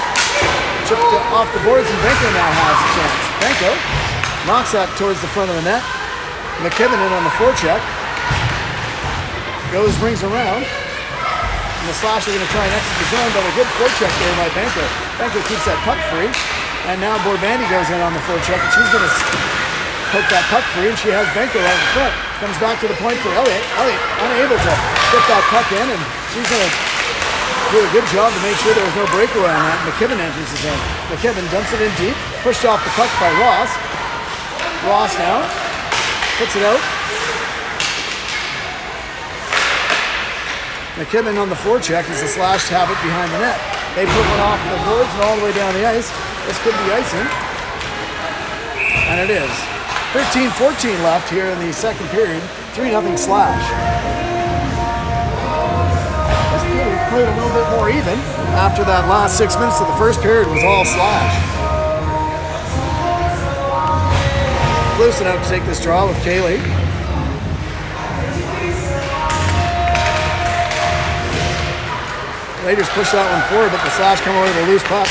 chipped off the boards, and Benko now has a chance. Benko knocks that towards the front of the net. McKibben in on the forecheck. Rings around. And the Slash are going to try and exit the zone, but a good forecheck there by Benko. Benko keeps that puck free. And now Borbandy goes in on the forecheck, and she's going to poke that puck free, and she has Benko out in front. Comes back to the point for Elliott. Elliott unable to get that puck in, and she's going to do a good job to make sure there was no breakaway on that. McKibben enters the zone. McKibben dumps it in deep, pushed off the puck by Ross. Ross now puts it out. McKibben on the forecheck as the Slash have it behind the net. They put one off the boards and all the way down the ice. This could be icing. And it is. 13-14 left here in the second period. 3-0 Slash. Played a little bit more even after that last 6 minutes of the first period was all Slash. Loosen out to take this draw with Kaylee. Raiders push that one forward, but the Slash come away with a loose puck,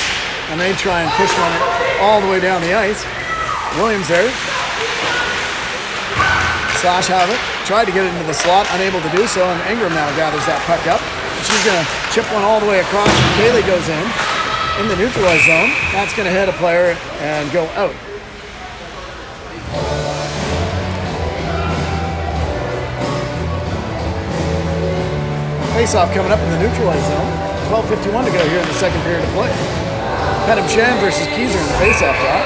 and they try and push one all the way down the ice. Williams there. Slash have it. Tried to get it into the slot, unable to do so, and Ingram now gathers that puck up. She's going to chip one all the way across, and Kaylee goes in the neutralized zone. That's going to hit a player and go out. Face-off coming up in the neutralized zone. 12:51 to go here in the second period of play. Penham Shan versus Keyser in the face-off dot.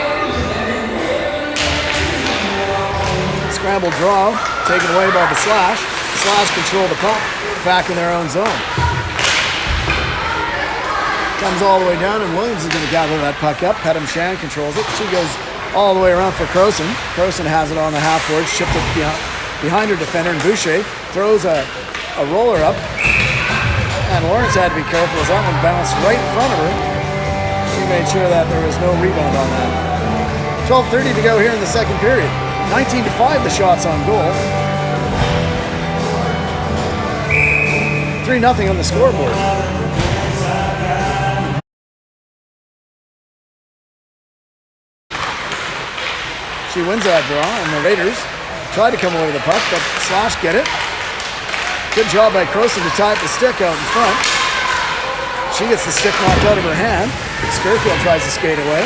Scramble draw, taken away by the Slash. Slash control the puck, back in their own zone. Comes all the way down, and Williams is going to gather that puck up. Penham Shan controls it. She goes all the way around for Croson. Croson has it on the half board, shipped it behind her defender, and Boucher throws a roller up. And Lawrence had to be careful as that one bounced right in front of her. She made sure that there was no rebound on that. 12:30 to go here in the second period. 19-5 the shots on goal. 3-0 on the scoreboard. She wins that draw, and the Raiders try to come away with the puck, but Slash get it. Good job by Croson to tie up the stick out in front. She gets the stick knocked out of her hand. Scurfield tries to skate away.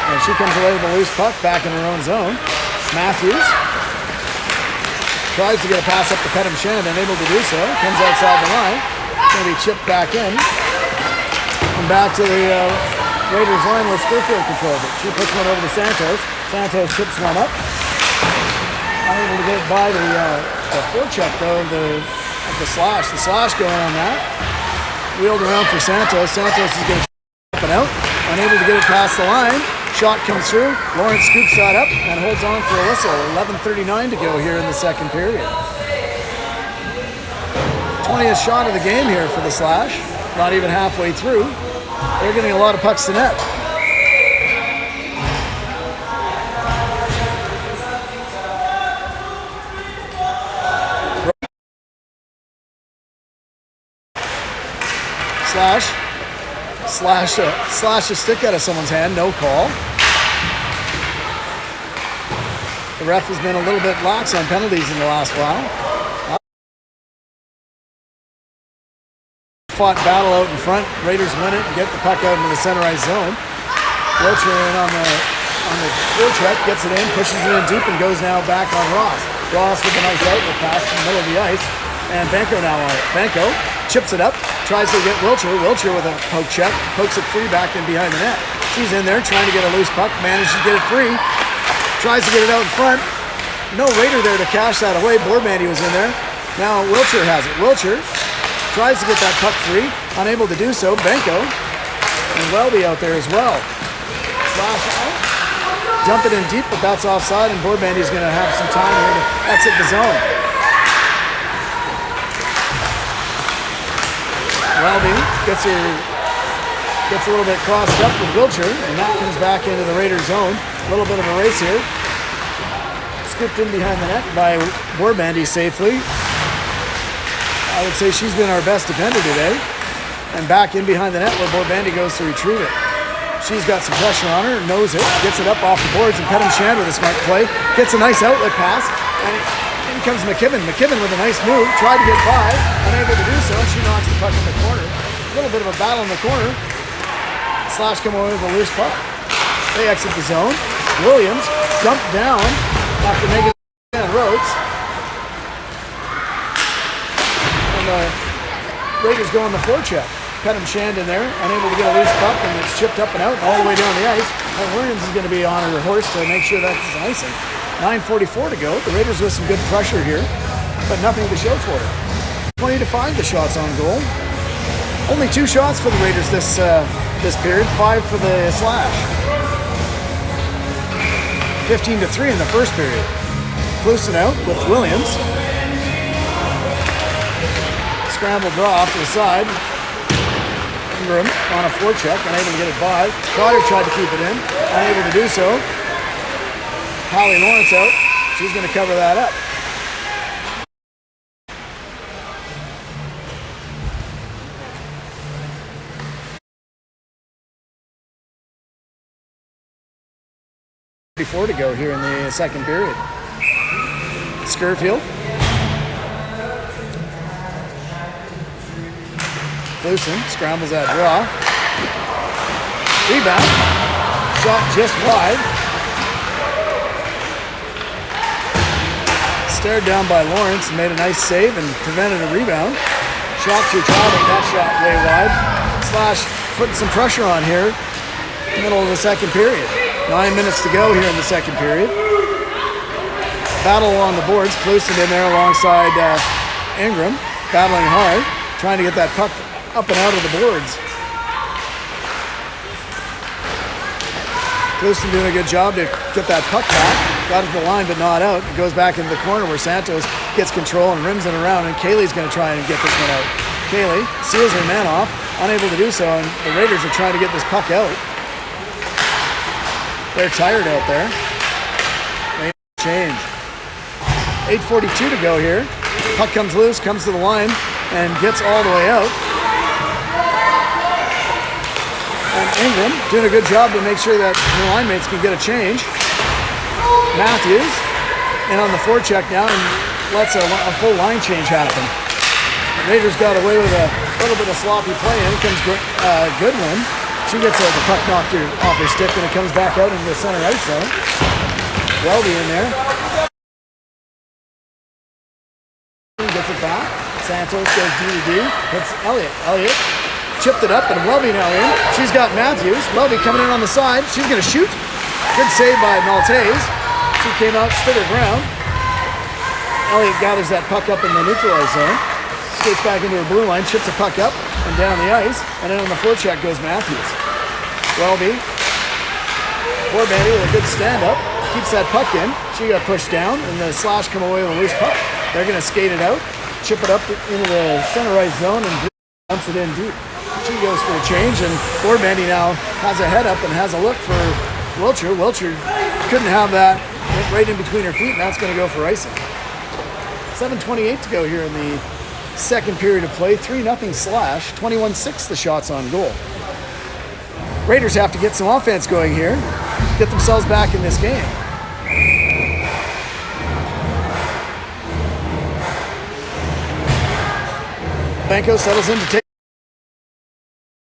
And she comes away with a loose puck back in her own zone. Matthews tries to get a pass up to Penham Shan, unable to do so. Comes outside the line. Going to be chipped back in. And back to the Raiders line where Scurfield controls it. She puts one over to Santos. Santos chips one up. Unable to get by the forecheck though of the Slash. The Slash going on that. Wheeled around for Santos. Santos is going to up and out. Unable to get it past the line. Shot comes through. Lawrence scoops that up and holds on for a whistle. 11:39 to go here in the second period. 20th shot of the game here for the Slash. Not even halfway through. They're getting a lot of pucks to net. Slash a stick out of someone's hand, no call. The ref has been a little bit lax on penalties in the last while. Fought battle out in front. Raiders win it and get the puck out into the center ice zone. Wilcher in on the forecheck, gets it in, pushes it in deep, and goes now back on Ross. Ross with a nice outlet pass in the middle of the ice. And Banco now on it. Banco chips it up, tries to get Wilcher. Wilcher with a poke check, pokes it free back in behind the net. She's in there trying to get a loose puck, manages to get it free, tries to get it out in front. No Raider there to cash that away. Boardmandy was in there. Now Wilcher has it. Wilcher tries to get that puck free, unable to do so. Banco and Welby out there as well. Slash out. Dump it in deep, but that's offside, and Boardmandy's going to have some time here to exit the zone. Welby gets a little bit crossed up with Wilcher, and that comes back into the Raiders zone. A little bit of a race here. Scooped in behind the net by Boardmandy safely. I would say she's been our best defender today. And back in behind the net where Boardmandy goes to retrieve it. She's got some pressure on her, knows it, gets it up off the boards, and Penham Shan with a smart play. Gets a nice outlet pass, and in comes McKibben. McKibben with a nice move, tried to get by, unable to do so, and she knocks the puck in the corner. A little bit of a battle in the corner. Slash come away with a loose puck. They exit the zone. Williams dumped down after making it Rhodes. And the Raiders go on the forecheck. Penham Shan in there, unable to get a loose puck, and it's chipped up and out all the way down the ice. And Williams is going to be on her horse to make sure that's icing. 9:44 to go. The Raiders with some good pressure here, but nothing to show for it. 20-5 the shots on goal. Only 2 shots for the Raiders this period, 5 for the Slash. 15-3 in the first period. Clouston out with Williams. Scramble draw off to the side. Ingram on a forecheck, unable to get it by. Trotter tried to keep it in, unable to do so. Holly Lawrence out. She's going to cover that up. Before to go here in the second period. Scurfield. Clouston scrambles that draw. Rebound. Shot just wide. Stared down by Lawrence and made a nice save and prevented a rebound. Shot to Trotter, that shot way wide. Slash putting some pressure on here, middle of the second period. 9 minutes to go here in the second period. Battle along the boards, Clouston in there alongside Ingram, battling hard, trying to get that puck up and out of the boards. Clouston doing a good job to get that puck back. Got it to the line but not out. It goes back into the corner where Santos gets control and rims it around, and Kaylee's going to try and get this one out. Kaylee seals her man off, unable to do so, and the Raiders are trying to get this puck out. They're tired out there. They change. 8:42 to go here. Puck comes loose, comes to the line, and gets all the way out. And Ingram doing a good job to make sure that the line mates can get a change. Matthews in on the forecheck now and lets a full line change happen. The Raiders got away with a little bit of sloppy play. In comes Goodwin. She gets the puck knocked off her stick and it comes back out into the center ice zone. Welby in there. Gets it back. Santos goes D-to-D. Hits Elliott. Elliott chipped it up and Welby now in. She's got Matthews. Welby coming in on the side. She's going to shoot. Good save by Maltese. She came out, stood her ground. Elliott gathers that puck up in the neutralized zone. Skates back into her blue line, chips the puck up and down the ice. And then on the forecheck goes Matthews. Welby. Poor Bandy with a good stand-up. Keeps that puck in. She got pushed down and the Slash come away with a loose puck. They're going to skate it out, chip it up into the center ice zone and dumps it in deep. She goes for a change and poor Bandy now has a head up and has a look for Wilcher. Wilcher couldn't have that right in between her feet, and that's going to go for icing. 7:28 to go here in the second period of play. 3-0 Slash. 21-6 the shots on goal. Raiders have to get some offense going here, get themselves back in this game. Benko settles in to take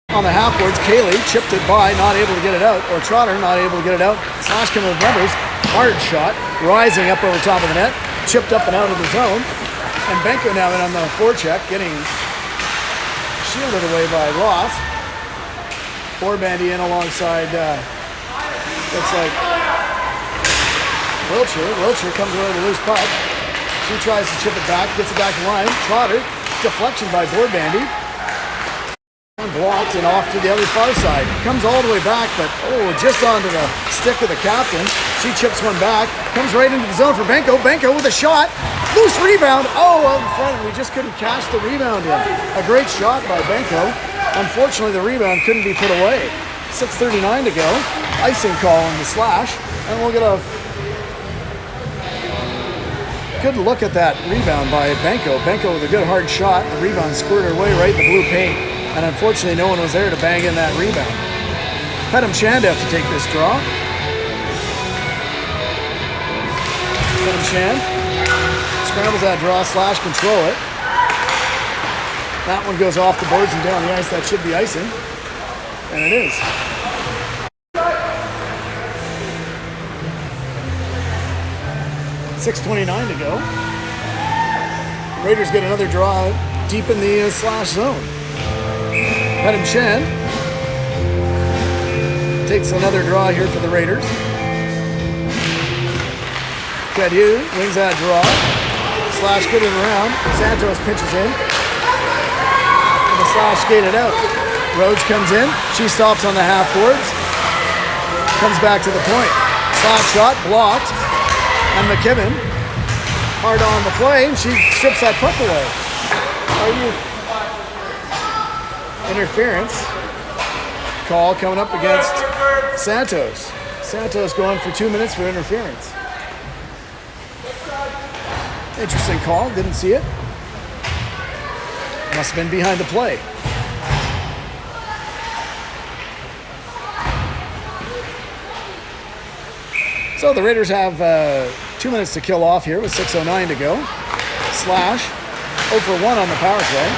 on the half boards. Kaylee chipped it by, not able to get it out, or Trotter not able to get it out. Slash coming with numbers. Hard shot, rising up over top of the net, chipped up and out of the zone. And Benko now in on the forecheck, getting shielded away by Ross. Poor Bandy in alongside, looks like Wilcher. Wilcher comes away with a loose puck. She tries to chip it back, gets it back in line. Trotter, deflection by Board Bandy. Blocked and off to the other far side. Comes all the way back, but just onto the stick of the captain. She chips one back, comes right into the zone for Benko. Benko with a shot, loose rebound. Out in front, we just couldn't cash the rebound in. A great shot by Benko. Unfortunately, the rebound couldn't be put away. 6:39 to go. Icing call on the Slash, and we'll get a good look at that rebound by Benko. Benko with a good hard shot. The rebound squirted her way right in the blue paint. And unfortunately, no one was there to bang in that rebound. Pedam Shandev to take this draw. Pedam Shand scrambles that draw, Slash control it. That one goes off the boards and down the ice. That should be icing. And it is. .6:29 to go. Raiders get another draw deep in the Slash zone. Pedam Shand takes another draw here for the Raiders. Cadieux wins that draw. Slash good it around. Santos pitches in. And the Slash skated out. Rhodes comes in. She stops on the half boards. Comes back to the point. Slash shot blocked. And McKibben hard on the play. And she strips that puck away. Interference call coming up against Santos. Santos going for 2 minutes for interference. Interesting call, didn't see it. Must have been behind the play. So the Raiders have 2 minutes to kill off here with 6:09 to go. Slash 0 for 1 on the power play.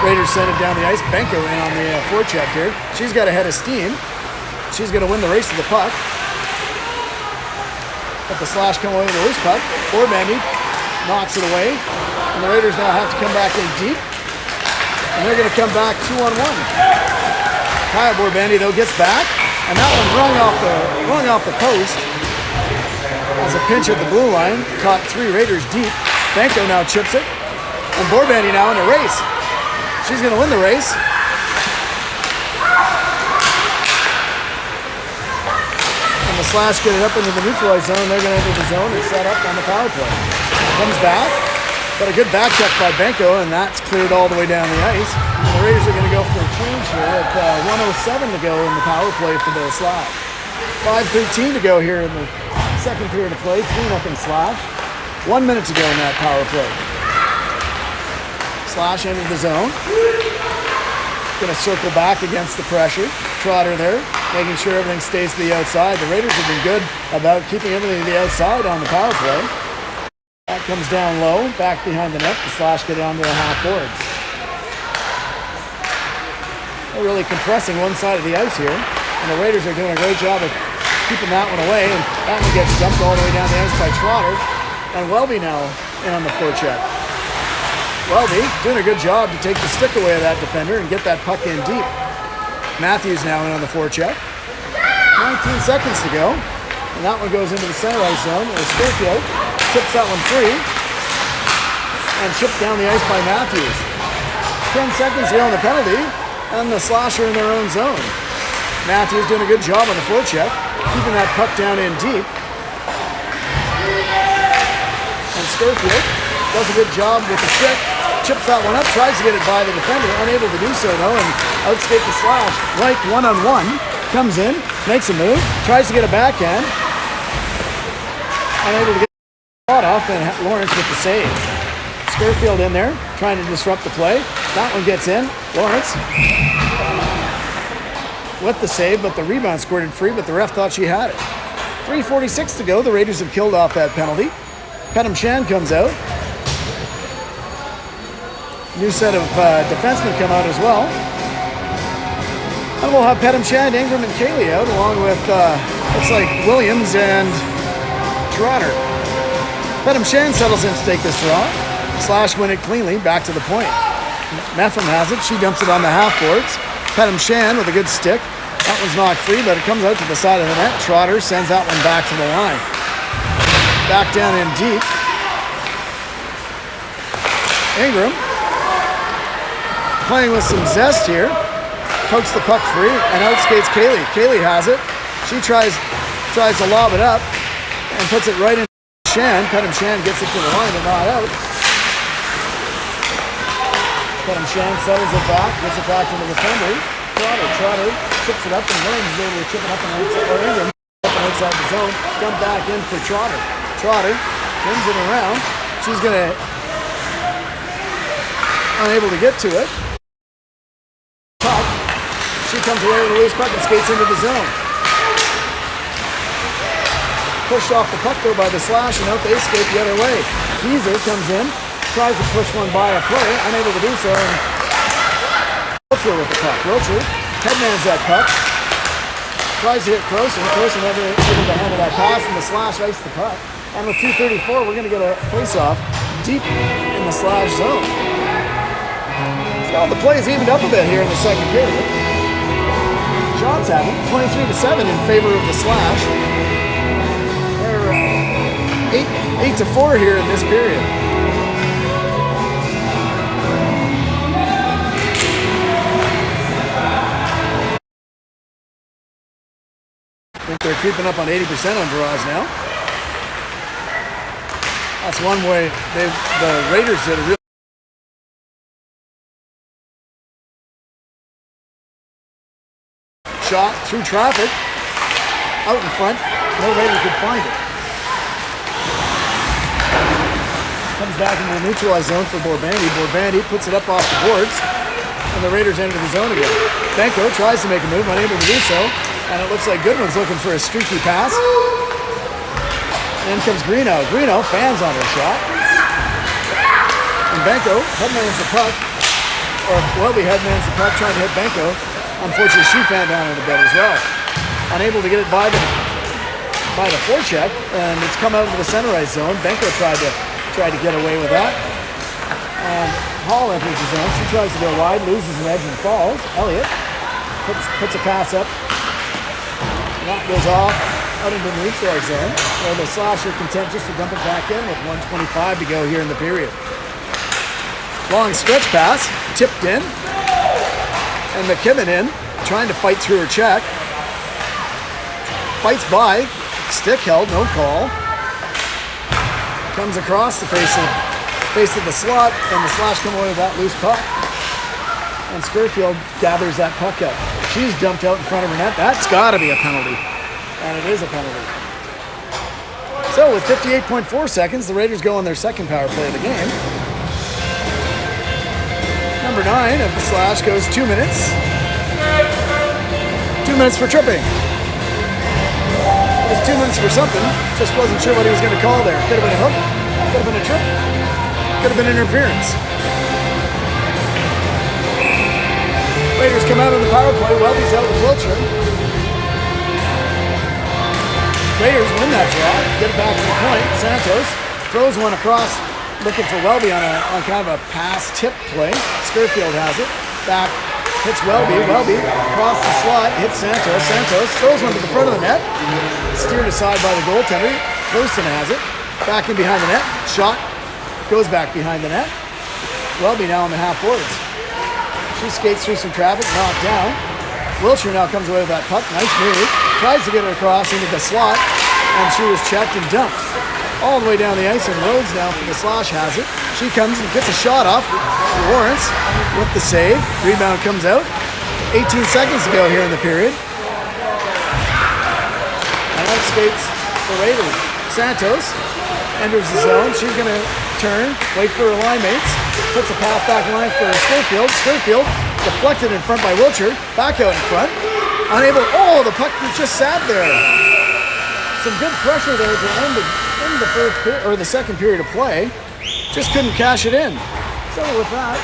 Raiders send it down the ice. Benko in on the forecheck here. She's got a head of steam. She's going to win the race to the puck. But the slash come away with a loose puck. Borbandy knocks it away. And the Raiders now have to come back in deep. And they're going to come back 2-on-1. Kyle Borbandy, though, gets back. And that one rung off the post. As a pinch at the blue line. Caught 3 Raiders deep. Banco now chips it. And Borbandy now in a race. She's going to win the race. The Slash get it up into the neutralized zone. They're going to enter the zone and set up on the power play. Comes back, but a good back check by Benko, and that's cleared all the way down the ice. And the Raiders are going to go for a change here at 1:07 to go in the power play for the Slash. 5:13 to go here in the second period of play. 3-0 Slash. 1 minute to go in that power play. Slash entered the zone. Going to circle back against the pressure. Trotter there, making sure everything stays to the outside. The Raiders have been good about keeping everything to the outside on the power play. That comes down low, back behind the net. The Slash get it onto the half boards. They're really compressing one side of the ice here, and the Raiders are doing a great job of keeping that one away, and that one gets dumped all the way down the ice by Trotter. And Welby now in on the forecheck. Welby doing a good job to take the stick away of that defender and get that puck in deep. Matthews now in on the forecheck. 19 seconds to go. And that one goes into the center ice zone. There's Spearfield. Tips that one free. And chipped down the ice by Matthews. 10 seconds to go on the penalty. And the Slasher in their own zone. Matthews doing a good job on the forecheck. Keeping that puck down in deep. And Spearfield does a good job with the stick. Chips that one up, tries to get it by the defender, unable to do so though, and outskate the Slash. Right, 1-on-1, comes in, makes a move, tries to get a backhand, unable to get the shot off, and Lawrence with the save. Spearfield in there, trying to disrupt the play. That one gets in, Lawrence with the save, but the rebound squirted free, but the ref thought she had it. 3:46 to go, the Raiders have killed off that penalty. Petam Chan comes out. New set of defensemen come out as well. And we'll have Petam Chan, Ingram, and Cayley out, along with, looks like Williams and Trotter. Petam Chan settles in to take this draw. Slash win it cleanly, back to the point. Metham has it, she dumps it on the half boards. Petam Chan with a good stick. That one's knocked free, but it comes out to the side of the net. Trotter sends that one back to the line. Back down in deep. Ingram, playing with some zest here, pokes the puck free and outskates Cayley. Cayley has it. She tries to lob it up and puts it right in Shan. Petam Chan gets it to the line and not out. Petam Chan settles it back, gets it back to the defender. Trotter chips it up, and Williams is able to chip it up and outside, or Ingram up and outside the zone. Dump back in for Trotter. Trotter brings it around. She's gonna unable to get to it. Puck. She comes away with a loose puck and skates into the zone. Pushed off the puck though by the Slash, and out they skate the other way. Geezer comes in, tries to push one by a player, unable to do so, and Rocher with the puck. Rocher headmans that puck, tries to hit Croson. Croson never able to handle that pass, and the Slash iced the puck. And with 2:34, we're going to get a face-off deep in the Slash zone. So the play is evened up a bit here in the second period. Shots have it, 23-7 in favor of the Slash. They're 8-4 here in this period. I think they're creeping up on 80% on draws now. That's one way the Raiders did a real shot through traffic, out in front, no Raider could find it. Comes back into the neutralized zone for Borbandy. Borbandy puts it up off the boards, and the Raiders enter the zone again. Benko tries to make a move, unable to do so, and it looks like Goodwin's looking for a streaky pass. And in comes Greeno. Greeno fans on her shot. And Benko headmans the puck, or Welby headmans the puck, trying to hit Benko. Unfortunately, she fanned down in a bit as well. Unable to get it by by the forecheck, and it's come out into the center ice zone. Benko tried to get away with that. And Hall enters the zone. She tries to go wide, loses an edge and falls. Elliott puts a pass up. That goes off out into the neutral zone, where the Slash are content just to dump it back in with 1:25 to go here in the period. Long stretch pass, tipped in, and McKibben in, trying to fight through her check. Fights by, stick held, no call. Comes across the face of the slot, and the Slash come away with that loose puck. And Scurfield gathers that puck up. She's dumped out in front of her net. That's got to be a penalty. And it is a penalty. So with 58.4 seconds, the Raiders go on their second power play of the game. Number 9 of the Slash goes 2 minutes. 2 minutes for tripping. It was 2 minutes for something. Just wasn't sure what he was going to call there. Could have been a hook. Could have been a trip. Could have been interference. Raiders come out on the power play. Welby's out with Wiltshire. Raiders win that draw. Get it back to the point. Santos throws one across, looking for Welby on kind of a pass tip play. Scurfield has it. Back hits Welby. Welby across the slot hits Santos. Santos throws one to the front of the net. Steered aside by the goaltender. Thurston has it. Back in behind the net. Shot goes back behind the net. Welby now on the half boards. She skates through some traffic, knocked down. Wiltshire now comes away with that puck. Nice move. Tries to get it across into the slot, and she was checked and dumped. All the way down the ice, and Rhodes now for the Slash has it. She comes and gets a shot off. Lawrence with the save. Rebound comes out. 18 seconds to go here in the period. And out skates the Raiders. Santos enters the zone. She's going to turn, wait for her line mates. Puts a pass back line for Scurfield. Scurfield deflected in front by Wiltshire. Back out in front. Unable. Oh, the puck just sat there. Some good pressure there to end the first or the second period of play. Just couldn't cash it in. So with that,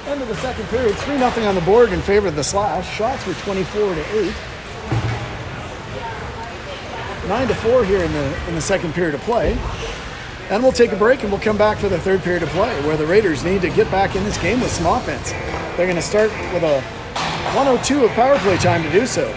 end of the second period, 3-0 on the board in favor of the Slash. Shots were 24-8. 9-4 here in the second period of play. And we'll take a break and we'll come back for the third period of play, where the Raiders need to get back in this game with some offense. They're going to start with a 1:02 of power play time to do so.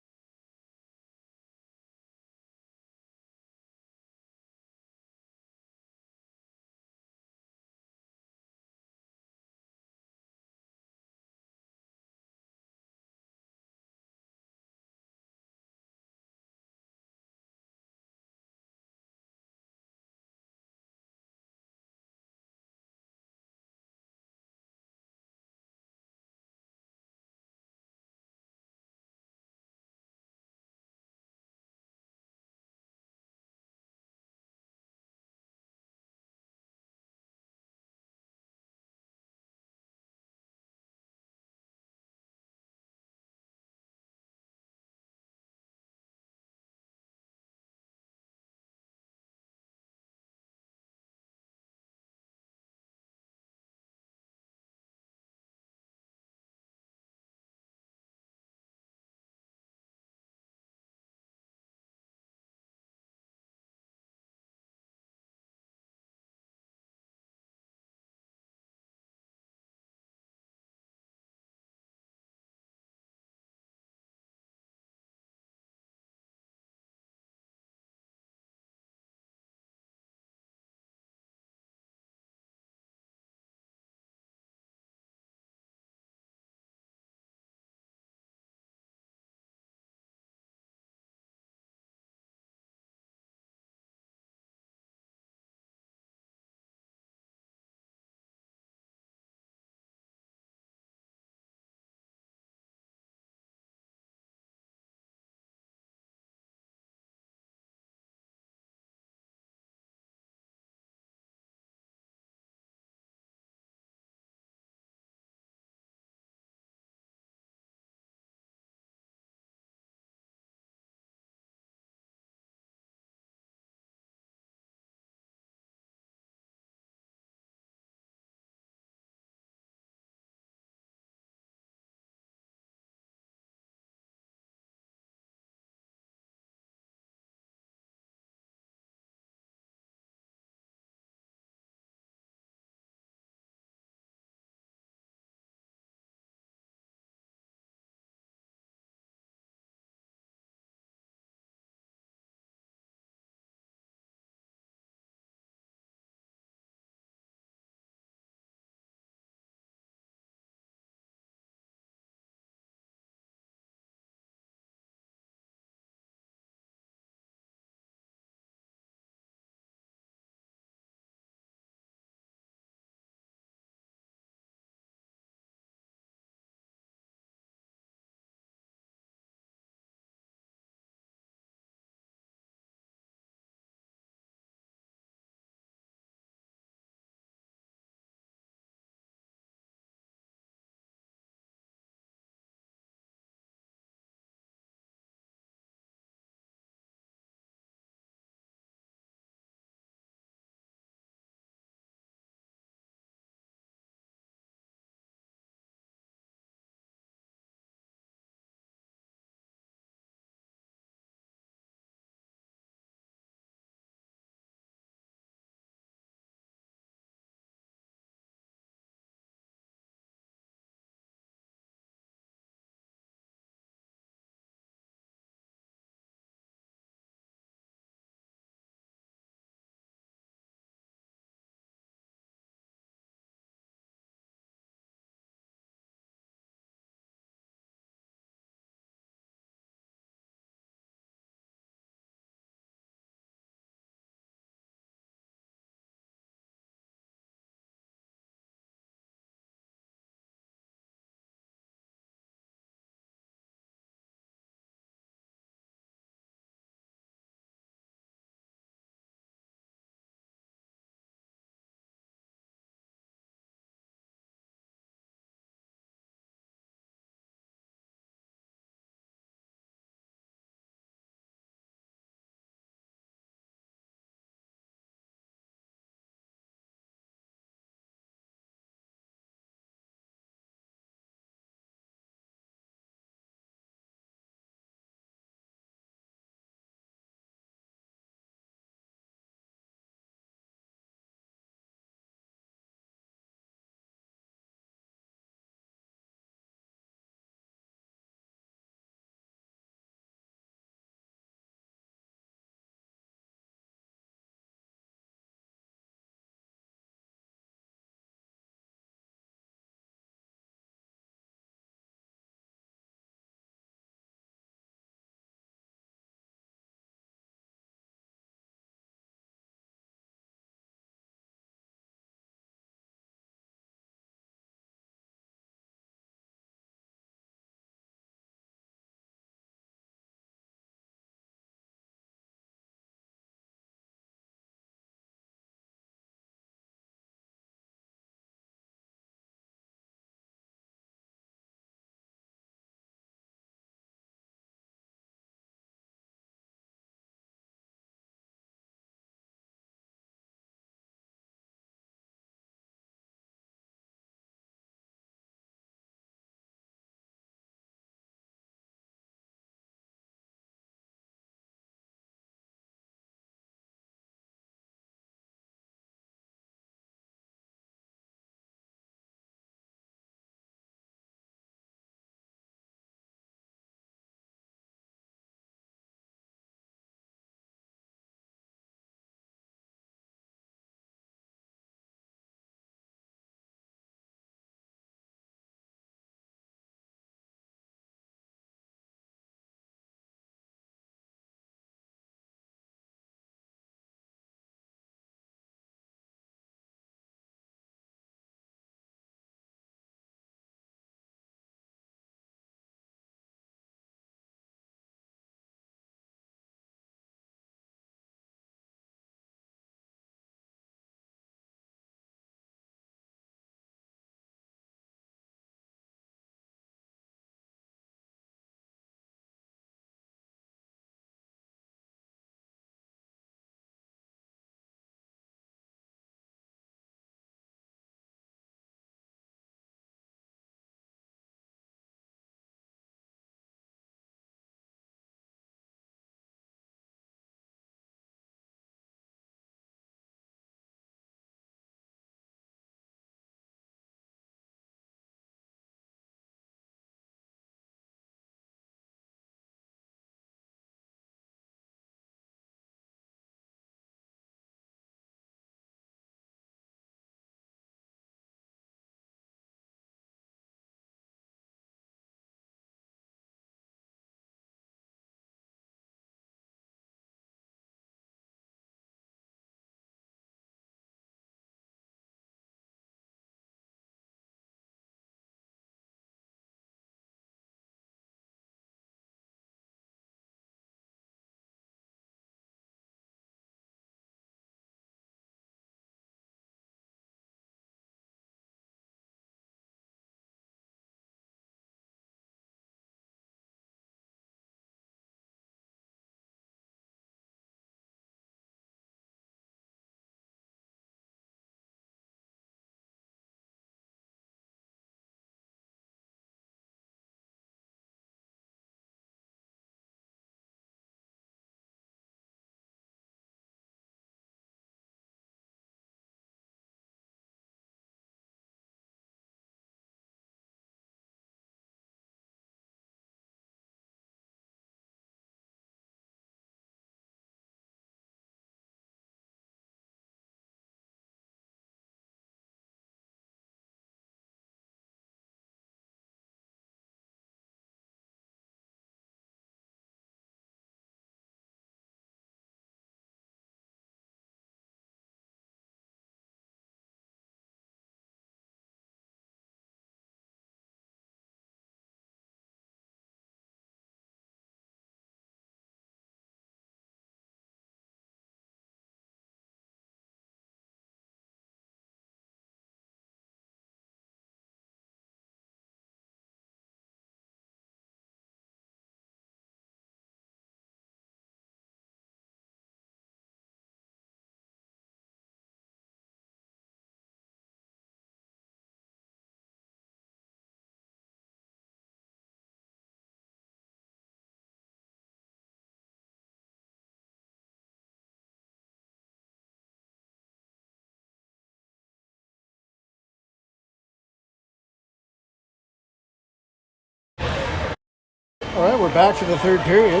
All right, we're back for the third period.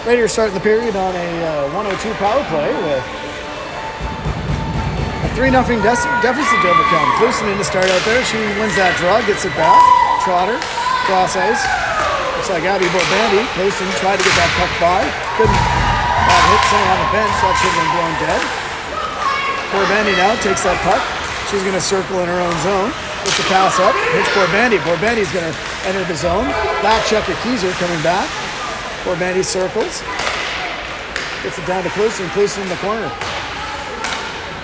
Raiders starting the period on a 102 power play with a 3-0 deficit to overcome. Cluson in to start out there. She wins that draw, gets it back. Trotter, cross ice. Looks like Abby Borbandi. Cluson tried to get that puck by. Couldn't hit someone on the bench. That should have been blown dead. Borbandi now takes that puck. She's going to circle in her own zone. Gets a pass up. Hits Borbandi. Borbandi's going to enter the zone. Back checker Keyser coming back. Borbandi circles. Gets it down to Cluson. Cluson in the corner.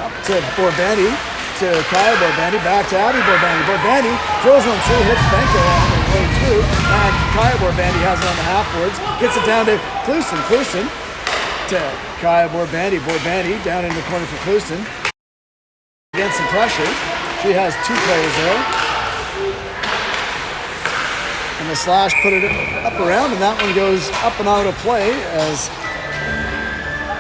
Up to Borbandi. To Kyle Borbandi. Back to Abby Borbandi. Borbandi throws one through. Hits Benko on the way through. And Kyle Borbandi has it on the half boards. Gets it down to Cluson. Cluson to Kyle Borbandi. Borbandi down in the corner for Cluson. Against some pressure. She has two players there. And the slash put it up around, and that one goes up and out of play as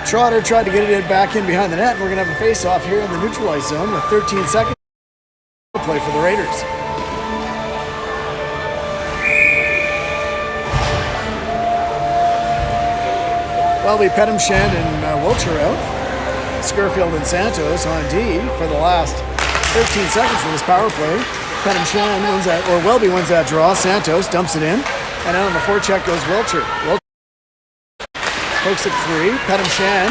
Trotter tried to get it back in behind the net. And we're going to have a face-off here in the neutralized zone with 13 seconds to play for the Raiders. Well, we Pettimshand and Wilcher out. Scurfield and Santos on D for the last 13 seconds of this power play. Pettimshand wins that, or Welby wins that draw. Santos dumps it in, and out on the forecheck goes Wilcher. Hooks it free. Pettimshand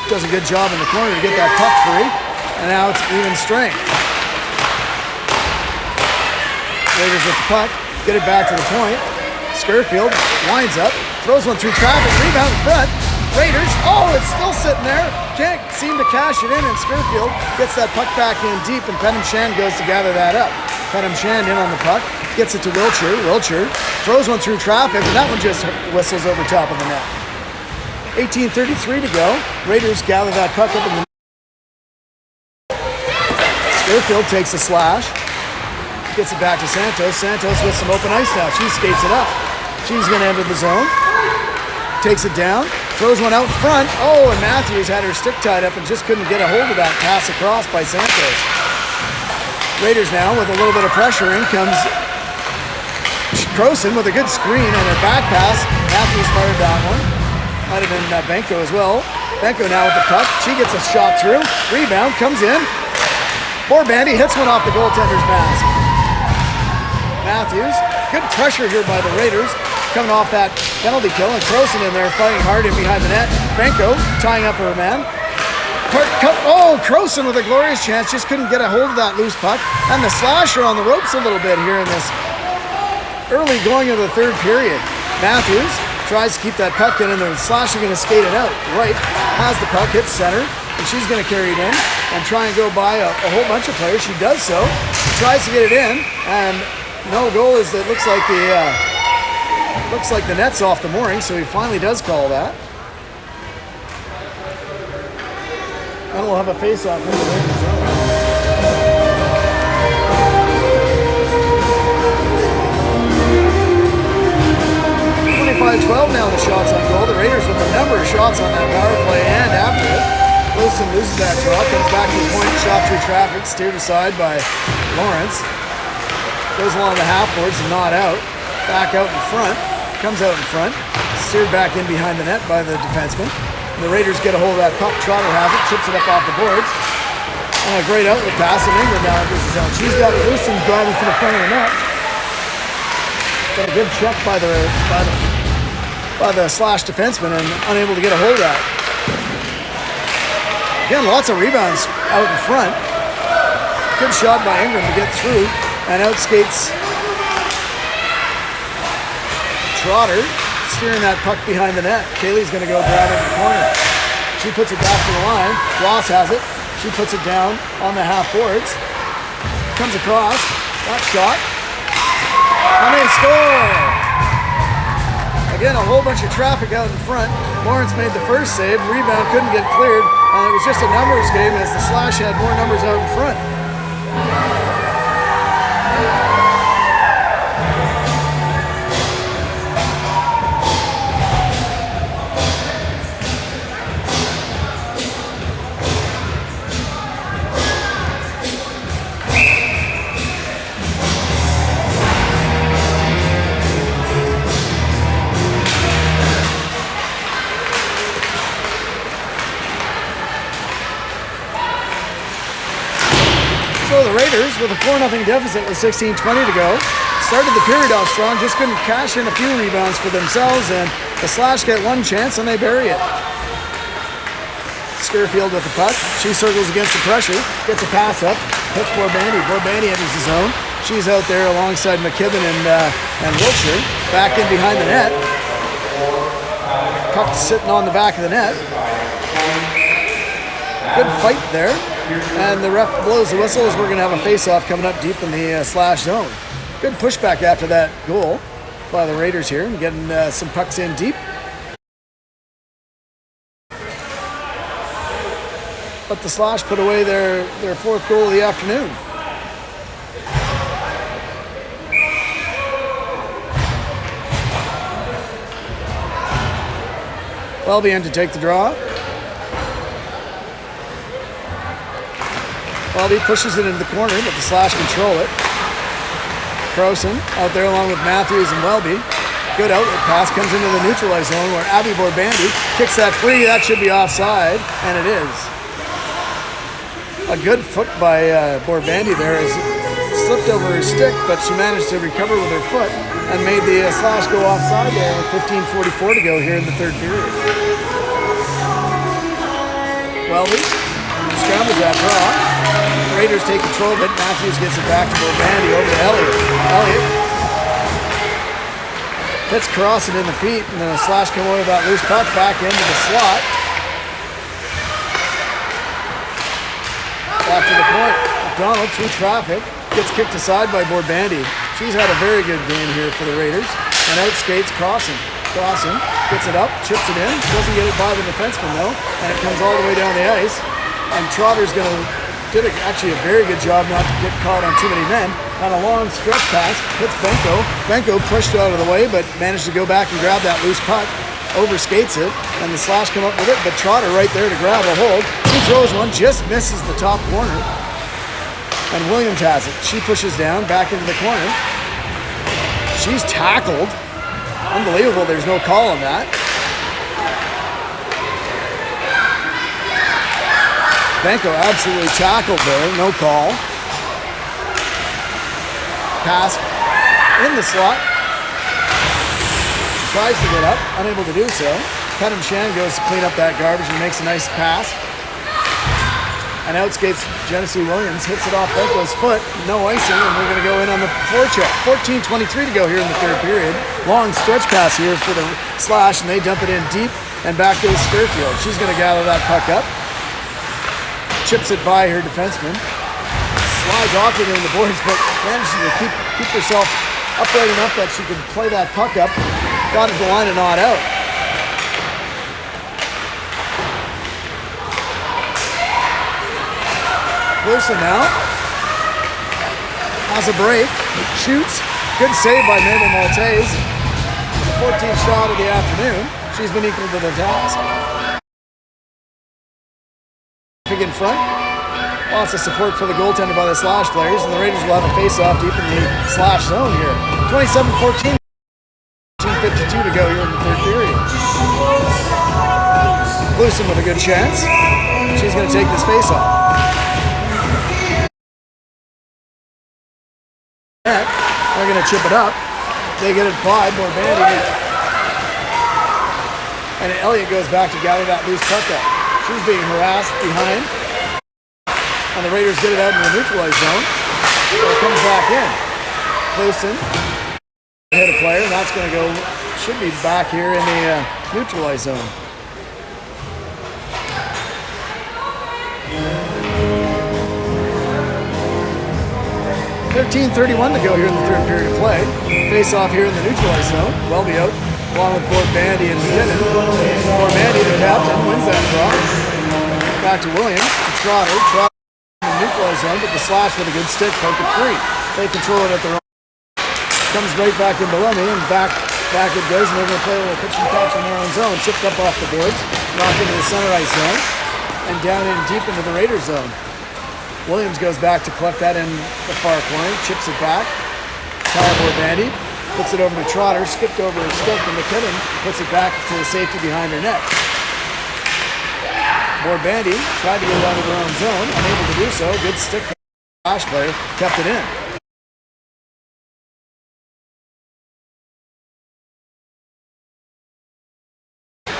does a good job in the corner to get that puck free, and now it's even strength. Raiders with the puck, get it back to the point. Scurfield winds up, throws one through traffic, rebound in front. Raiders, oh, it's still sitting there. Can't seem to cash it in, and Scurfield gets that puck back in deep, and Pettimshand goes to gather that up. Pettimshand in on the puck, gets it to Wilcher. Wilcher throws one through traffic, and that one just whistles over top of the net. 18:33 to go. Raiders gather that puck up in the net. Scurfield takes a slash, gets it back to Santos. Santos with some open ice now. She skates it up. She's going to enter the zone. Takes it down, throws one out in front. Oh, and Matthews had her stick tied up and just couldn't get a hold of that pass across by Santos. Raiders now with a little bit of pressure. In comes Croson with a good screen and a back pass. Matthews fired that one. Might have been Benko as well. Benko now with the puck. She gets a shot through. Rebound comes in. Borbandi hits one off the goaltender's mask. Matthews, good pressure here by the Raiders. Coming off that penalty kill, and Croson in there fighting hard in behind the net. Benko tying up her man. Oh, Croson with a glorious chance, just couldn't get a hold of that loose puck. And the slasher on the ropes a little bit here in this early going of the third period. Matthews tries to keep that puck in, and the slasher going to skate it out. Right, has the puck, hits center, and she's going to carry it in and try and go by a whole bunch of players. She does so, tries to get it in, and no goal is that looks like the net's off the mooring, so he finally does call that. And we'll have a face-off in the Raiders zone. 25-12 now the shots on goal. The Raiders with a number of shots on that power play and after it. Wilson loses that draw, comes back to the point, shot through traffic, steered aside by Lawrence. Goes along the half boards and not out. Back out in front. Comes out in front, steered back in behind the net by the defenseman. And the Raiders get a hold of that puck. Trotter has it, chips it up off the boards. And a great outlet pass, and Ingram now enters the zone. She's got Wilson driving to the front of the net. But a good check by the slash defenseman and unable to get a hold of that. Again, lots of rebounds out in front. Good shot by Ingram to get through, and out skates Trotter, steering that puck behind the net. Kaylee's going to go grab it in the corner. She puts it back to the line. Ross has it. She puts it down on the half boards. Comes across. That shot. And they score! Again, a whole bunch of traffic out in front. Lawrence made the first save. Rebound couldn't get cleared. And it was just a numbers game as the Slash had more numbers out in front. with a 4-0 deficit with 16:20 to go. Started the period off strong, just couldn't cash in a few rebounds for themselves, and the Slash get one chance and they bury it. Skerfield with the puck. She circles against the pressure, gets a pass up, hits Borbandy. Borbandy enters the zone. She's out there alongside McKibben and Wiltshire. Back in behind the net. Puck sitting on the back of the net. Good fight there. And the ref blows the whistle as we're going to have a face-off coming up deep in the Slash zone. Good pushback after that goal by the Raiders here and getting some pucks in deep. But the Slash put away their fourth goal of the afternoon. Welby in to take the draw. Welby pushes it into the corner, but the Slash control it. Crowson out there along with Matthews and Welby. Good outlet pass comes into the neutralized zone where Abby Borbandy kicks that free. That should be offside, and it is. A good foot by Borbandy there as slipped over her stick, but she managed to recover with her foot and made the Slash go offside there with 15:44 to go here in the third period. Welby scrambles that draw. Raiders take control of it. Matthews gets it back to Borbandy over to Elliott. Elliott hits Crossan in the feet, and then the Slash come away with that loose puck back into the slot. Back to the point. McDonald through traffic gets kicked aside by Borbandy. She's had a very good game here for the Raiders. And out skates Crossan. Crossan gets it up, chips it in, doesn't get it by the defenseman though, and it comes all the way down the ice. And Trotter's did actually a very good job not to get caught on too many men. On a long stretch pass, hits Benko. Benko pushed out of the way, but managed to go back and grab that loose puck. Overskates it, and the Slash come up with it, but Trotter right there to grab a hold. She throws one, just misses the top corner. And Williams has it. She pushes down, back into the corner. She's tackled. Unbelievable, there's no call on that. Benko absolutely tackled there, no call. Pass in the slot. Tries to get up, unable to do so. Penham Shan goes to clean up that garbage and makes a nice pass. And out skates Genesee Williams, hits it off Benko's foot, no icing, and we're going to go in on the forecheck. 14:23 to go here in the third period. Long stretch pass here for the Slash, and they dump it in deep, and back goes Skerfield. She's going to gather that puck up. Chips it by her defenseman. Slides off it in the boards, but manages to keep herself upright enough that she can play that puck up. Got it to the line and not out. Wilson now has a break, shoots. Good save by Mabel Maltese. The 14th shot of the afternoon. She's been equal to the task. In front. Lots of support for the goaltender by the Slash players, and the Raiders will have a face-off deep in the Slash zone here. 27-14. 15:52 to go here in the third period. Wilson with a good chance. She's going to take this face-off. They're going to chip it up. They get it applied. Borbandy. And Elliott goes back to gather that loose puck up. She's being harassed behind. And the Raiders get it out in the neutralized zone. It comes back in. Wilson hit a player, and that's going to go, should be back here in the neutralized zone. .31 to go here in the third period of play. Face off here in the neutralized zone. Welby out, along with Borbandy and McKinnon. Borbandy, the captain, wins that draw. Back to Williams, to Trotter. Trotter in the neutralized zone, but the Slash with a good stick, poke it free. They control it at their own. Comes right back in below me, and back it goes, and they're going to play a little pitch and catch in their own zone. Chipped up off the boards, knocked into the center ice zone, and down in deep into the Raiders zone. Williams goes back to collect that in the far corner, chips it back. Tyler Borbandy puts it over to Trotter, skipped over his stick, and McKinnon puts it back to the safety behind her net. Borbandy tried to get it out of her own zone, unable to do so. Good stick Slash player kept it in.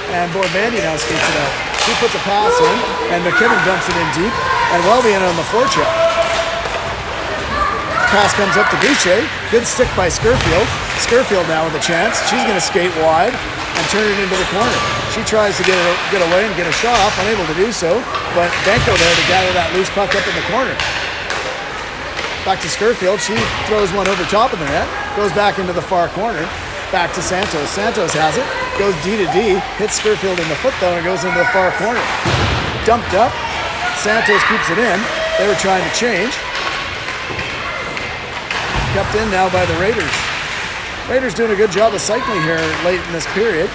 And Bandy now skates it out. He puts a pass in, and McKinnon dumps it in deep, and Welby in on the forecheck. Pass comes up to Boucher. Good stick by Scurfield. Scurfield now with a chance. She's going to skate wide and turn it into the corner. She tries to get away and get a shot off, unable to do so, but Benko there to gather that loose puck up in the corner. Back to Scurfield. She throws one over top of the net, goes back into the far corner. Back to Santos. Santos has it. Goes D to D. Hits Scurfield in the foot though and goes into the far corner. Dumped up. Santos keeps it in. They were trying to change. Kept in now by the Raiders. Raiders doing a good job of cycling here late in this period.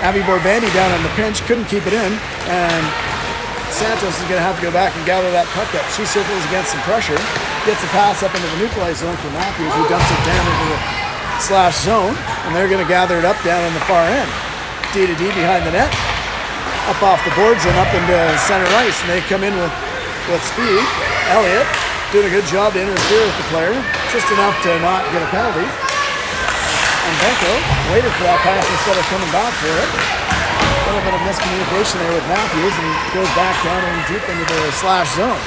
Abby Bandy down on the pinch. Couldn't keep it in. And Santos is going to have to go back and gather that puck up. She circles against some pressure. Gets a pass up into the neutralized zone for Matthews, who dumps it down into the slash zone, and they're going to gather it up down in the far end. D to D behind the net, up off the boards and up into center ice, and they come in with speed. Elliott doing a good job to interfere with the player, just enough to not get a penalty. And Benko waited for that pass instead of coming back for it. A little bit of miscommunication there with Matthews, and goes back down in deep into the slash zone.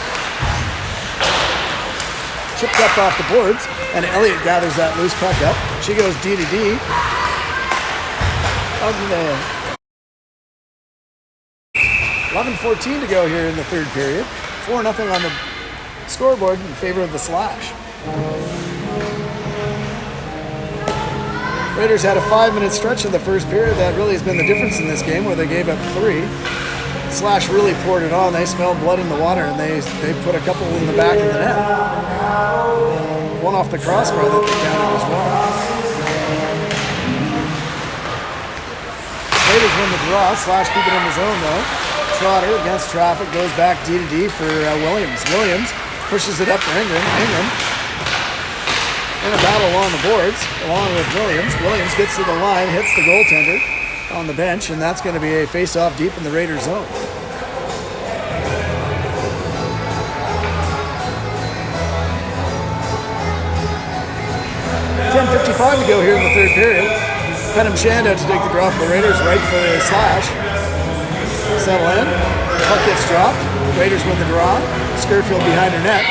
Chipped up off the boards, and Elliott gathers that loose puck up. She goes D to D. 11:14 to go here in the third period. 4-0 on the scoreboard in favor of the Slash. Raiders had a 5-minute stretch in the first period. That really has been the difference in this game, where they gave up 3. Slash really poured it on. They smelled blood in the water, and they put a couple in the back of the net. One off the crossbar that they counted as well. Raiders win the draw. Slash keep it in the zone though. Trotter against traffic goes back D to D for Williams. Williams pushes it up for Ingram. Ingram in a battle along the boards along with Williams. Williams gets to the line, hits the goaltender on the bench, and that's going to be a face-off deep in the Raiders zone. .55 to go here in the third period. Penham Shanda to take the draw for the Raiders, right for the Slash. Settle in. Puck gets dropped. Raiders win the draw. Scurfield behind her net.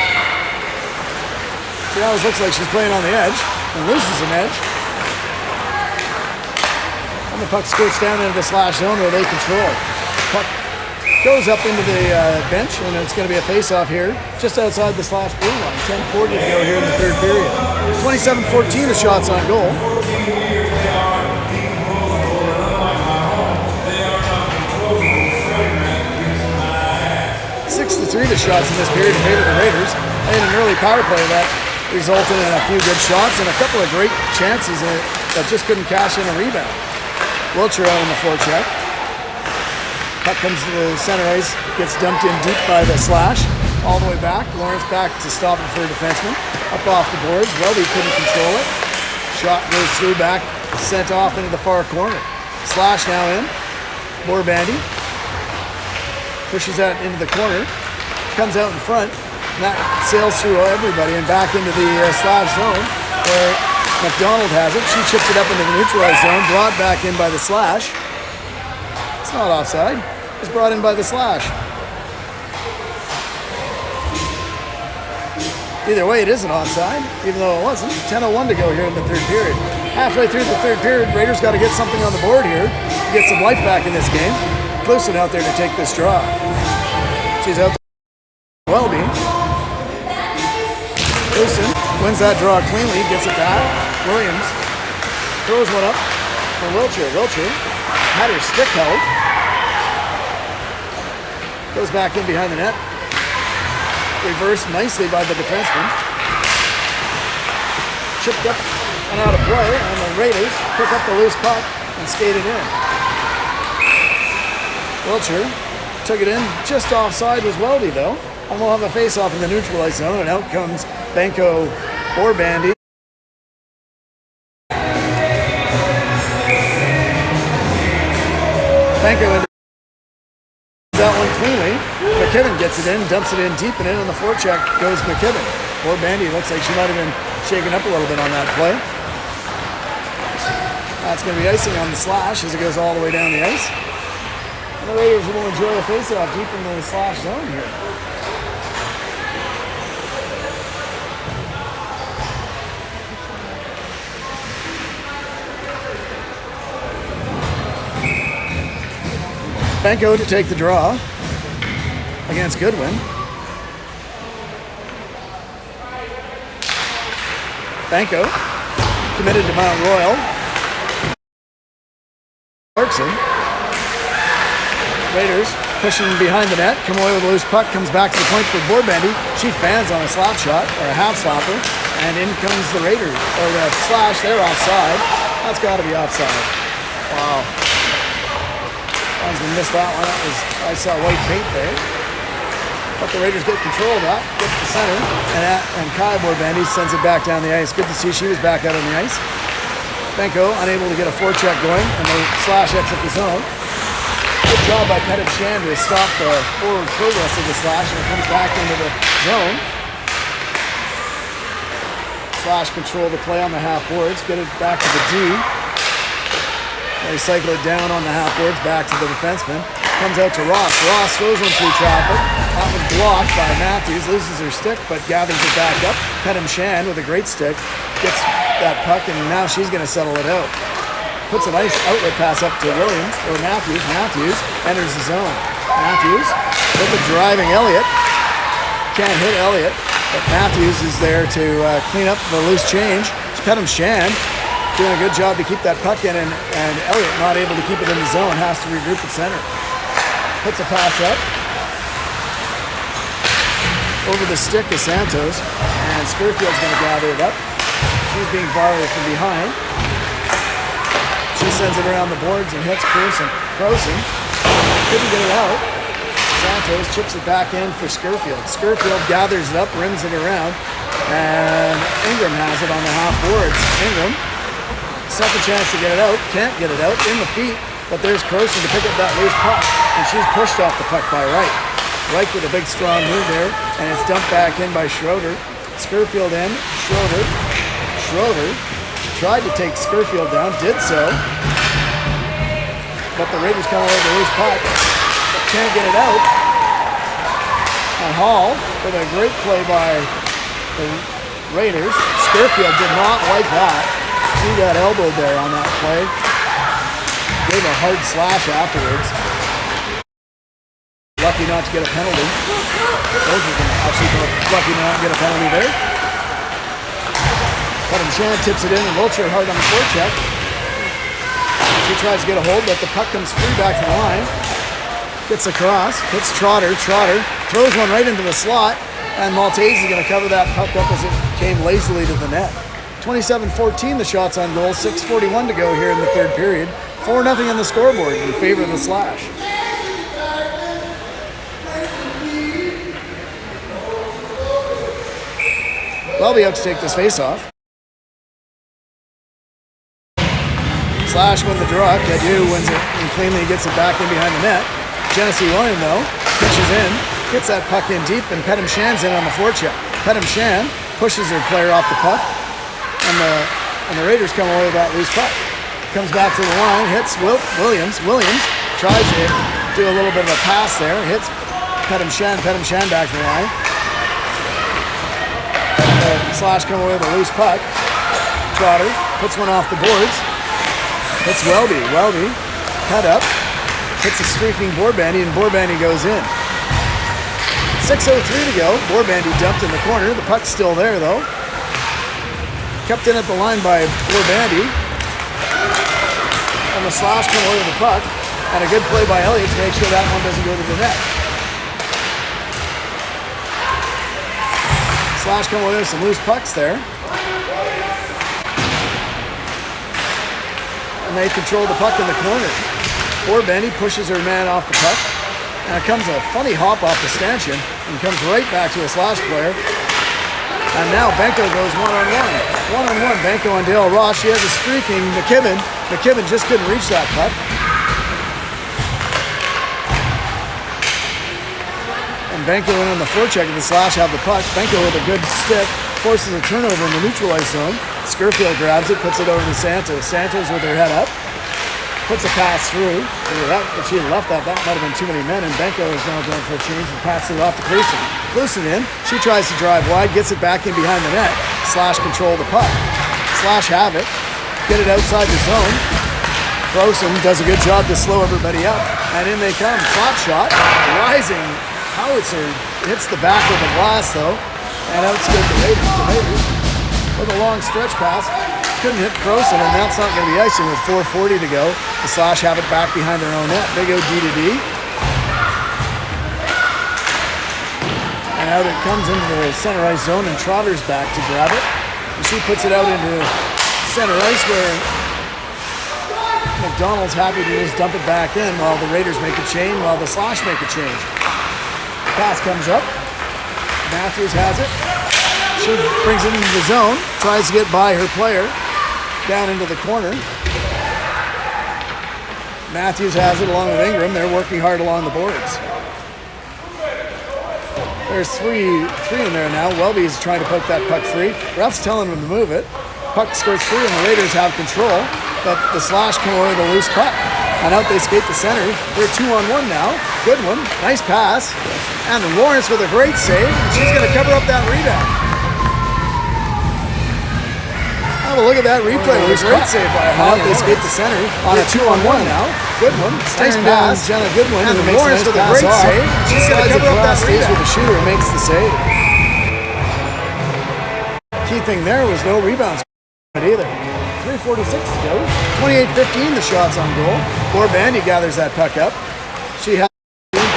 She always looks like she's playing on the edge and loses an edge. And the puck skirts down into the Slash zone where they control. Puck goes up into the bench, and it's going to be a face-off here just outside the Slash blue line. 10:40 to go here in the third period. 27-14 the shots on goal. 6-3 the shots in this period in favor of the Raiders. They had an early power play that resulted in a few good shots and a couple of great chances that just couldn't cash in a rebound. Wilcher out on the forecheck. Puck comes to the center ice, gets dumped in deep by the Slash. All the way back. Lawrence back to stop it for a defenseman. Up off the boards. Welby couldn't control it. Shot goes through back, sent off into the far corner. Slash now in. Bandy pushes that into the corner. Comes out in front. And that sails through everybody and back into the Slash zone where McDonald has it. She chips it up into the neutralized zone. Brought back in by the Slash. It's not offside. It's brought in by the Slash. Either way, it isn't onside, even though it wasn't. 10:01 to go here in the third period. Halfway through the third period, Raiders got to get something on the board here to get some life back in this game. Closen out there to take this draw. She's out there. Welby. Closen wins that draw cleanly, gets it back. Williams throws one up for Wilcher. Wilcher had her stick held. Goes back in behind the net. Reversed nicely by the defenseman. Chipped up and out of play, and the Raiders pick up the loose puck and skate it in. Wilcher took it in just offside was Welby though, and we'll have a face-off in the neutralized zone, and out comes Benko or Bandy. Benko that one cleanly. McKibben gets it in, dumps it in deep, and in on the forecheck goes McKibben. Poor Bandy looks like she might have been shaken up a little bit on that play. That's going to be icing on the slash as it goes all the way down the ice. And the Raiders will enjoy a face-off deep in the slash zone here. Benko to take the draw against Goodwin. Benko committed to Mount Royal. Clarkson. Raiders pushing behind the net. Come away with a loose puck. Comes back to the point for Borbandy. She fans on a slap shot, or a half slapper. And in comes the Raiders. Or the slash. They're offside. That's got to be offside. Wow. We missed that one. I saw white paint there. But the Raiders get control of that. Get to center. And Kai Borbandy sends it back down the ice. Good to see she was back out on the ice. Benko unable to get a forecheck going, and the slash exit the zone. Good job by Pettit Shan to stop the forward progress of the slash, and it comes back into the zone. Slash control the play on the half boards. Get it back to the D. They cycle it down on the half boards, back to the defenseman. Comes out to Ross. Ross throws one through traffic. That was blocked by Matthews. Loses her stick, but gathers it back up. Pettit Shan with a great stick gets that puck, and now she's going to settle it out. Puts a nice outlet pass up to Williams, or Matthews. Matthews enters the zone. Matthews with a driving Elliott. Can't hit Elliott, but Matthews is there to clean up the loose change. Pettit Shan doing a good job to keep that puck in, and Elliott not able to keep it in the zone, has to regroup at center. Puts a pass up over the stick of Santos, and Skurfield's going to gather it up. She's being borrowed from behind. She sends it around the boards and hits Crewson. Couldn't get it out. Santos chips it back in for Skurfield. Skurfield gathers it up, rims it around, and Ingram has it on the half boards. Ingram, second chance to get it out, can't get it out, in the feet, but there's Crowson to pick up that loose puck, and she's pushed off the puck by Wright. Wright with a big strong move there, and it's dumped back in by Schroeder. Skurfield in, Schroeder tried to take Skurfield down, did so, but the Raiders come away with a loose puck, but can't get it out. And Hall with a great play by the Raiders. Skurfield did not like that. He got elbowed there on that play. Gave a hard slash afterwards. Lucky not to get a penalty. Those are actually lucky not to get a penalty there. Pettit Shan tips it in, and Wiltshire hard on the forecheck. She tries to get a hold, but the puck comes free back to the line. Gets across, hits Trotter, throws one right into the slot, and Maltese is going to cover that puck up as it came lazily to the net. 27-14 the shots on goal, 6:41 to go here in the third period. 4-0 on the scoreboard in favor of the Slash. Welby out to take this face-off. Slash win the draw. Cadieux wins it and cleanly gets it back in behind the net. Genesee William, though, pitches in, gets that puck in deep, and Pettit Shan's in on the forecheck. Pettit Shan pushes her player off the puck, and the Raiders come away with that loose puck. Comes back to the line, hits Williams. Williams tries to do a little bit of a pass there, hits Pettit Shan back to the line. And the Slash come away with a loose puck. Trotter puts one off the boards. Hits Welby, head up, hits a streaking Borbandy, and Borbandy goes in. 6:03 to go, Borbandy dumped in the corner, the puck's still there though. Kept in at the line by Borbandy, and the Slash come away with the puck, and a good play by Elliott to make sure that one doesn't go to the net. Slash come away with some loose pucks there. And they control the puck in the corner. Borbandy pushes her man off the puck, and it comes a funny hop off the stanchion and comes right back to a Slash player. And now Benko goes one-on-one. One-on-one, Benko on Dale Ross. She has a streaking McKibben. McKibben just couldn't reach that puck. Benko in on the forecheck, and the Slash have the puck. Benko with a good stick forces a turnover in the neutralized zone. Skirfield grabs it, puts it over to Santos. Santos with her head up, puts a pass through. If she had left that might have been too many men, and Benko is now going for a change and passes it off to Klusen. Klusen in. She tries to drive wide, gets it back in behind the net. Slash control the puck. Slash have it. Get it outside the zone. Klusen does a good job to slow everybody up, and in they come. Slap shot. Rising howitzer hits the back of the glass though, and outscored the Raiders. The Raiders with a long stretch pass. Couldn't hit Croson, and that's not going to be icing with 4:40 to go. The Slash have it back behind their own net. They go D to D. And out it comes into the center ice zone, and Trotter's back to grab it. And she puts it out into center ice where McDonald's happy to just dump it back in while the Raiders make a change, while the Slash make a change. Pass comes up. Matthews has it. She brings it into the zone, tries to get by her player. Down into the corner. Matthews has it along with Ingram. They're working hard along the boards. There's three in there now. Welby's trying to poke that puck free. Ref's telling him to move it. Puck scores free, and the Raiders have control, but the Slash come away with a loose puck. And out they skate the center. They're 2-on-1 now. Good one. Nice pass. And Lawrence with a great save. She's going to cover up that rebound. Have a look at that replay. Great save by Hawk. They skate the center on a 2-on-1 now. Good one. Nice pass. Jenna Goodwin, and Lawrence with a great save. She's going to cover up that rebound. With the shooter and makes the save. Key thing there was no rebounds either. 3:46 to go. 28-15 the shots on goal. Bandy gathers that puck up. She has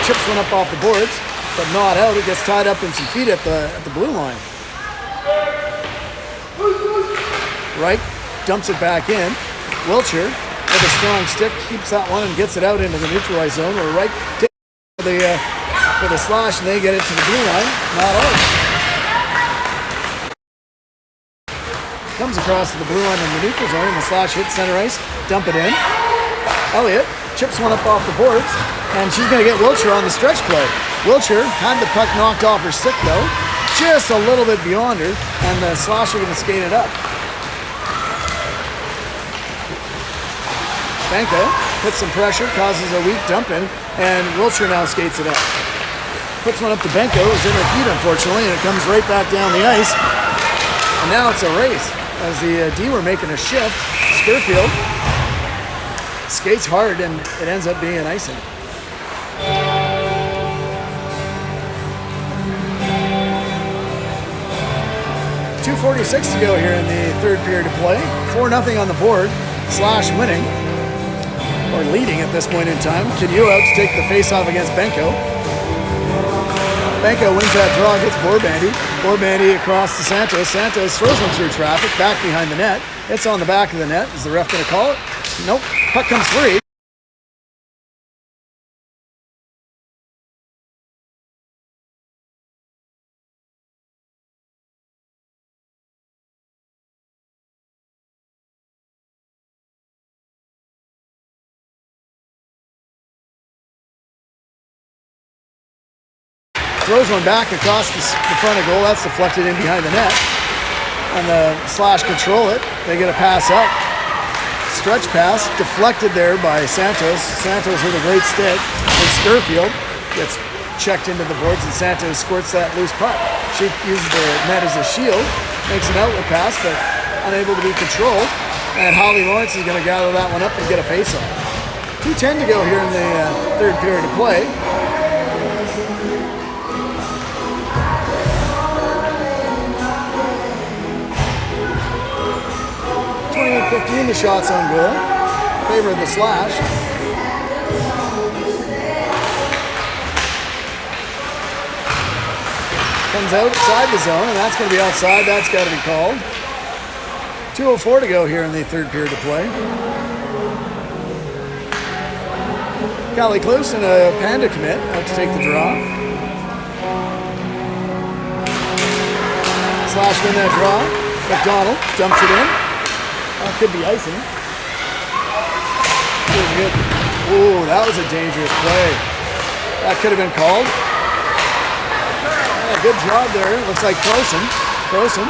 chips one up off the boards, but not out. It gets tied up in some feet at the blue line. Reich dumps it back in. Wiltshire with a strong stick keeps that one and gets it out into the neutralized zone, where Reich takes for the Slash, and they get it to the blue line. Not out. Comes across to the blue line in the neutral zone, and the Slash hits center ice. Dump it in. Elliott chips one up off the boards, and she's going to get Wiltshire on the stretch play. Wiltshire had the puck knocked off her stick though, just a little bit beyond her, and the Slash are going to skate it up. Benko puts some pressure, causes a weak dump in, and Wiltshire now skates it up. Puts one up to Benko, who's in her feet unfortunately, and it comes right back down the ice. And now it's a race as the D were making a shift. Skirfield skates hard, and it ends up being an icing. .246 to go here in the third period of play. 4-0 on the board. Slash winning, or leading at this point in time. Kidyu out to take the face-off against Benko. Benko wins that draw, gets Borbandy. Borbandy across to Santos. Santos throws one through traffic, back behind the net. It's on the back of the net. Is the ref going to call it? Nope. Puck comes free. Throws one back across the front of goal. That's deflected in behind the net. And the Slash control it. They get a pass up. Stretch pass deflected there by Santos. Santos with a great stick. And Skirfield gets checked into the boards, and Santos squirts that loose puck. She uses the net as a shield. Makes an outlet pass, but unable to be controlled. And Holly Lawrence is going to gather that one up and get a face-off. 2:10 to go here in the third period of play. 15 the shots on goal. Favor of the Slash. Comes outside the zone, and that's going to be outside. That's got to be called. 2:04 to go here in the third period of play. Callie Kloos and a Panda commit out to take the draw. Slash win that draw. McDonald dumps it in. That could be icing. Ooh, that was a dangerous play. That could have been called. Yeah, good job there. Looks like Croson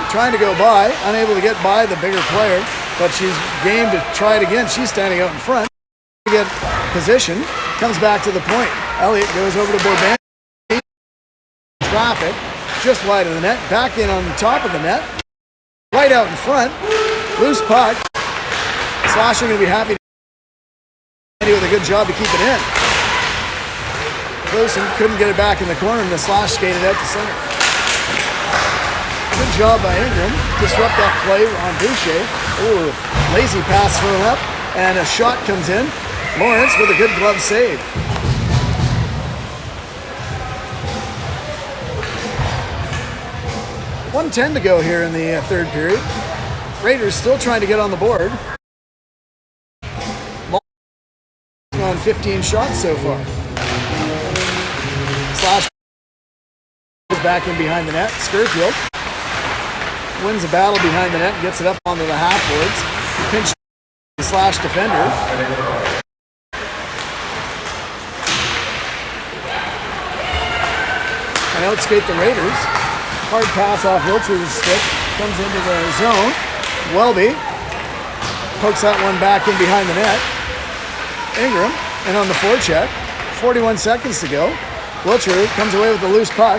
trying to go by, unable to get by the bigger player, but she's game to try it again. She's standing out in front to get position. Comes back to the point. Elliott goes over to Bourban. Traffic just wide of the net. Back in on top of the net. Right out in front. Loose puck. Slasher going to be happy to do a good job to keep it in. Croson couldn't get it back in the corner, and the Slash skated out to center. Good job by Ingram. Disrupt that play on Boucher. Ooh, lazy pass thrown up, and a shot comes in. Lawrence with a good glove save. .110 to go here in the third period. Raiders still trying to get on the board. On 15 shots so far. Slash is back in behind the net. Skirfield wins a battle behind the net and gets it up onto the half boards. Pinch the Slash defender. And outskate the Raiders. Hard pass off Wilcher's stick. Comes into the zone. Welby pokes that one back in behind the net. Ingram, and on the forecheck, 41 seconds to go. Wilcher comes away with the loose puck.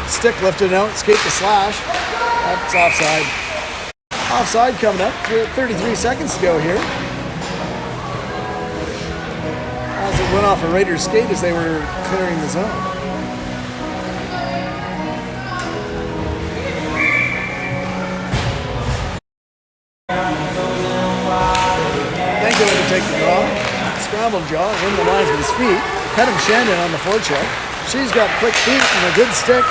Stick lifted out, skate the Slash. That's offside. Offside coming up, 33 seconds to go here. As it went off a Raiders skate as they were clearing the zone. Then going to take the draw. Scramble jaw in the linesman's feet. Pedham Shandon on the forecheck. She's got quick feet and a good stick.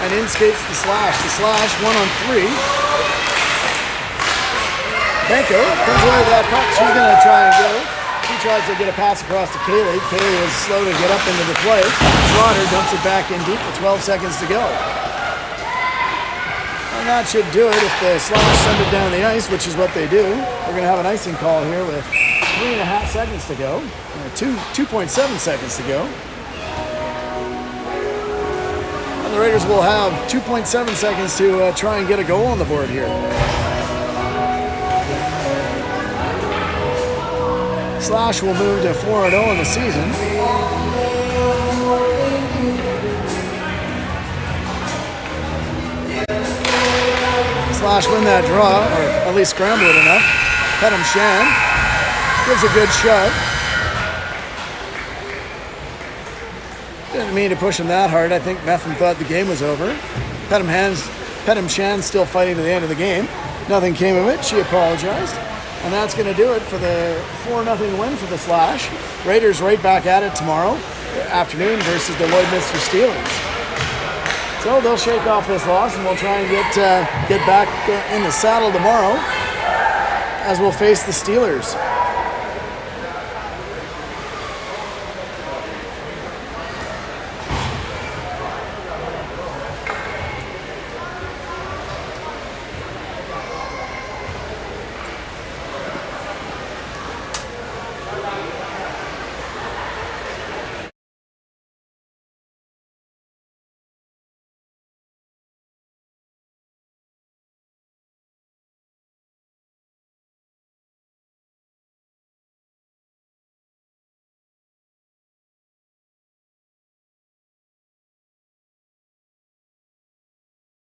And in skates the Slash. The Slash 1-on-3. Benko comes away with that puck. She's going to try and go. She tries to get a pass across to Kaylee. Kaylee is slow to get up into the play. Trotter dumps it back in deep with 12 seconds to go. And that should do it if the Slash send it down the ice, which is what they do. We're going to have an icing call here with 3.5 seconds to go. 2.7 seconds to go. And the Raiders will have 2.7 seconds to try and get a goal on the board here. Slash will move to 4-0 in the season. Slash win that draw, or at least scramble it enough. Pedham Shan gives a good shove. Didn't mean to push him that hard. I think Metham thought the game was over. Pedham Shan still fighting to the end of the game. Nothing came of it. She apologized. And that's going to do it for the 4-0 win for the Slash. Raiders right back at it tomorrow afternoon versus the Lloydminster Steelers. So they'll shake off this loss, and we'll try and get back in the saddle tomorrow as we'll face the Steelers.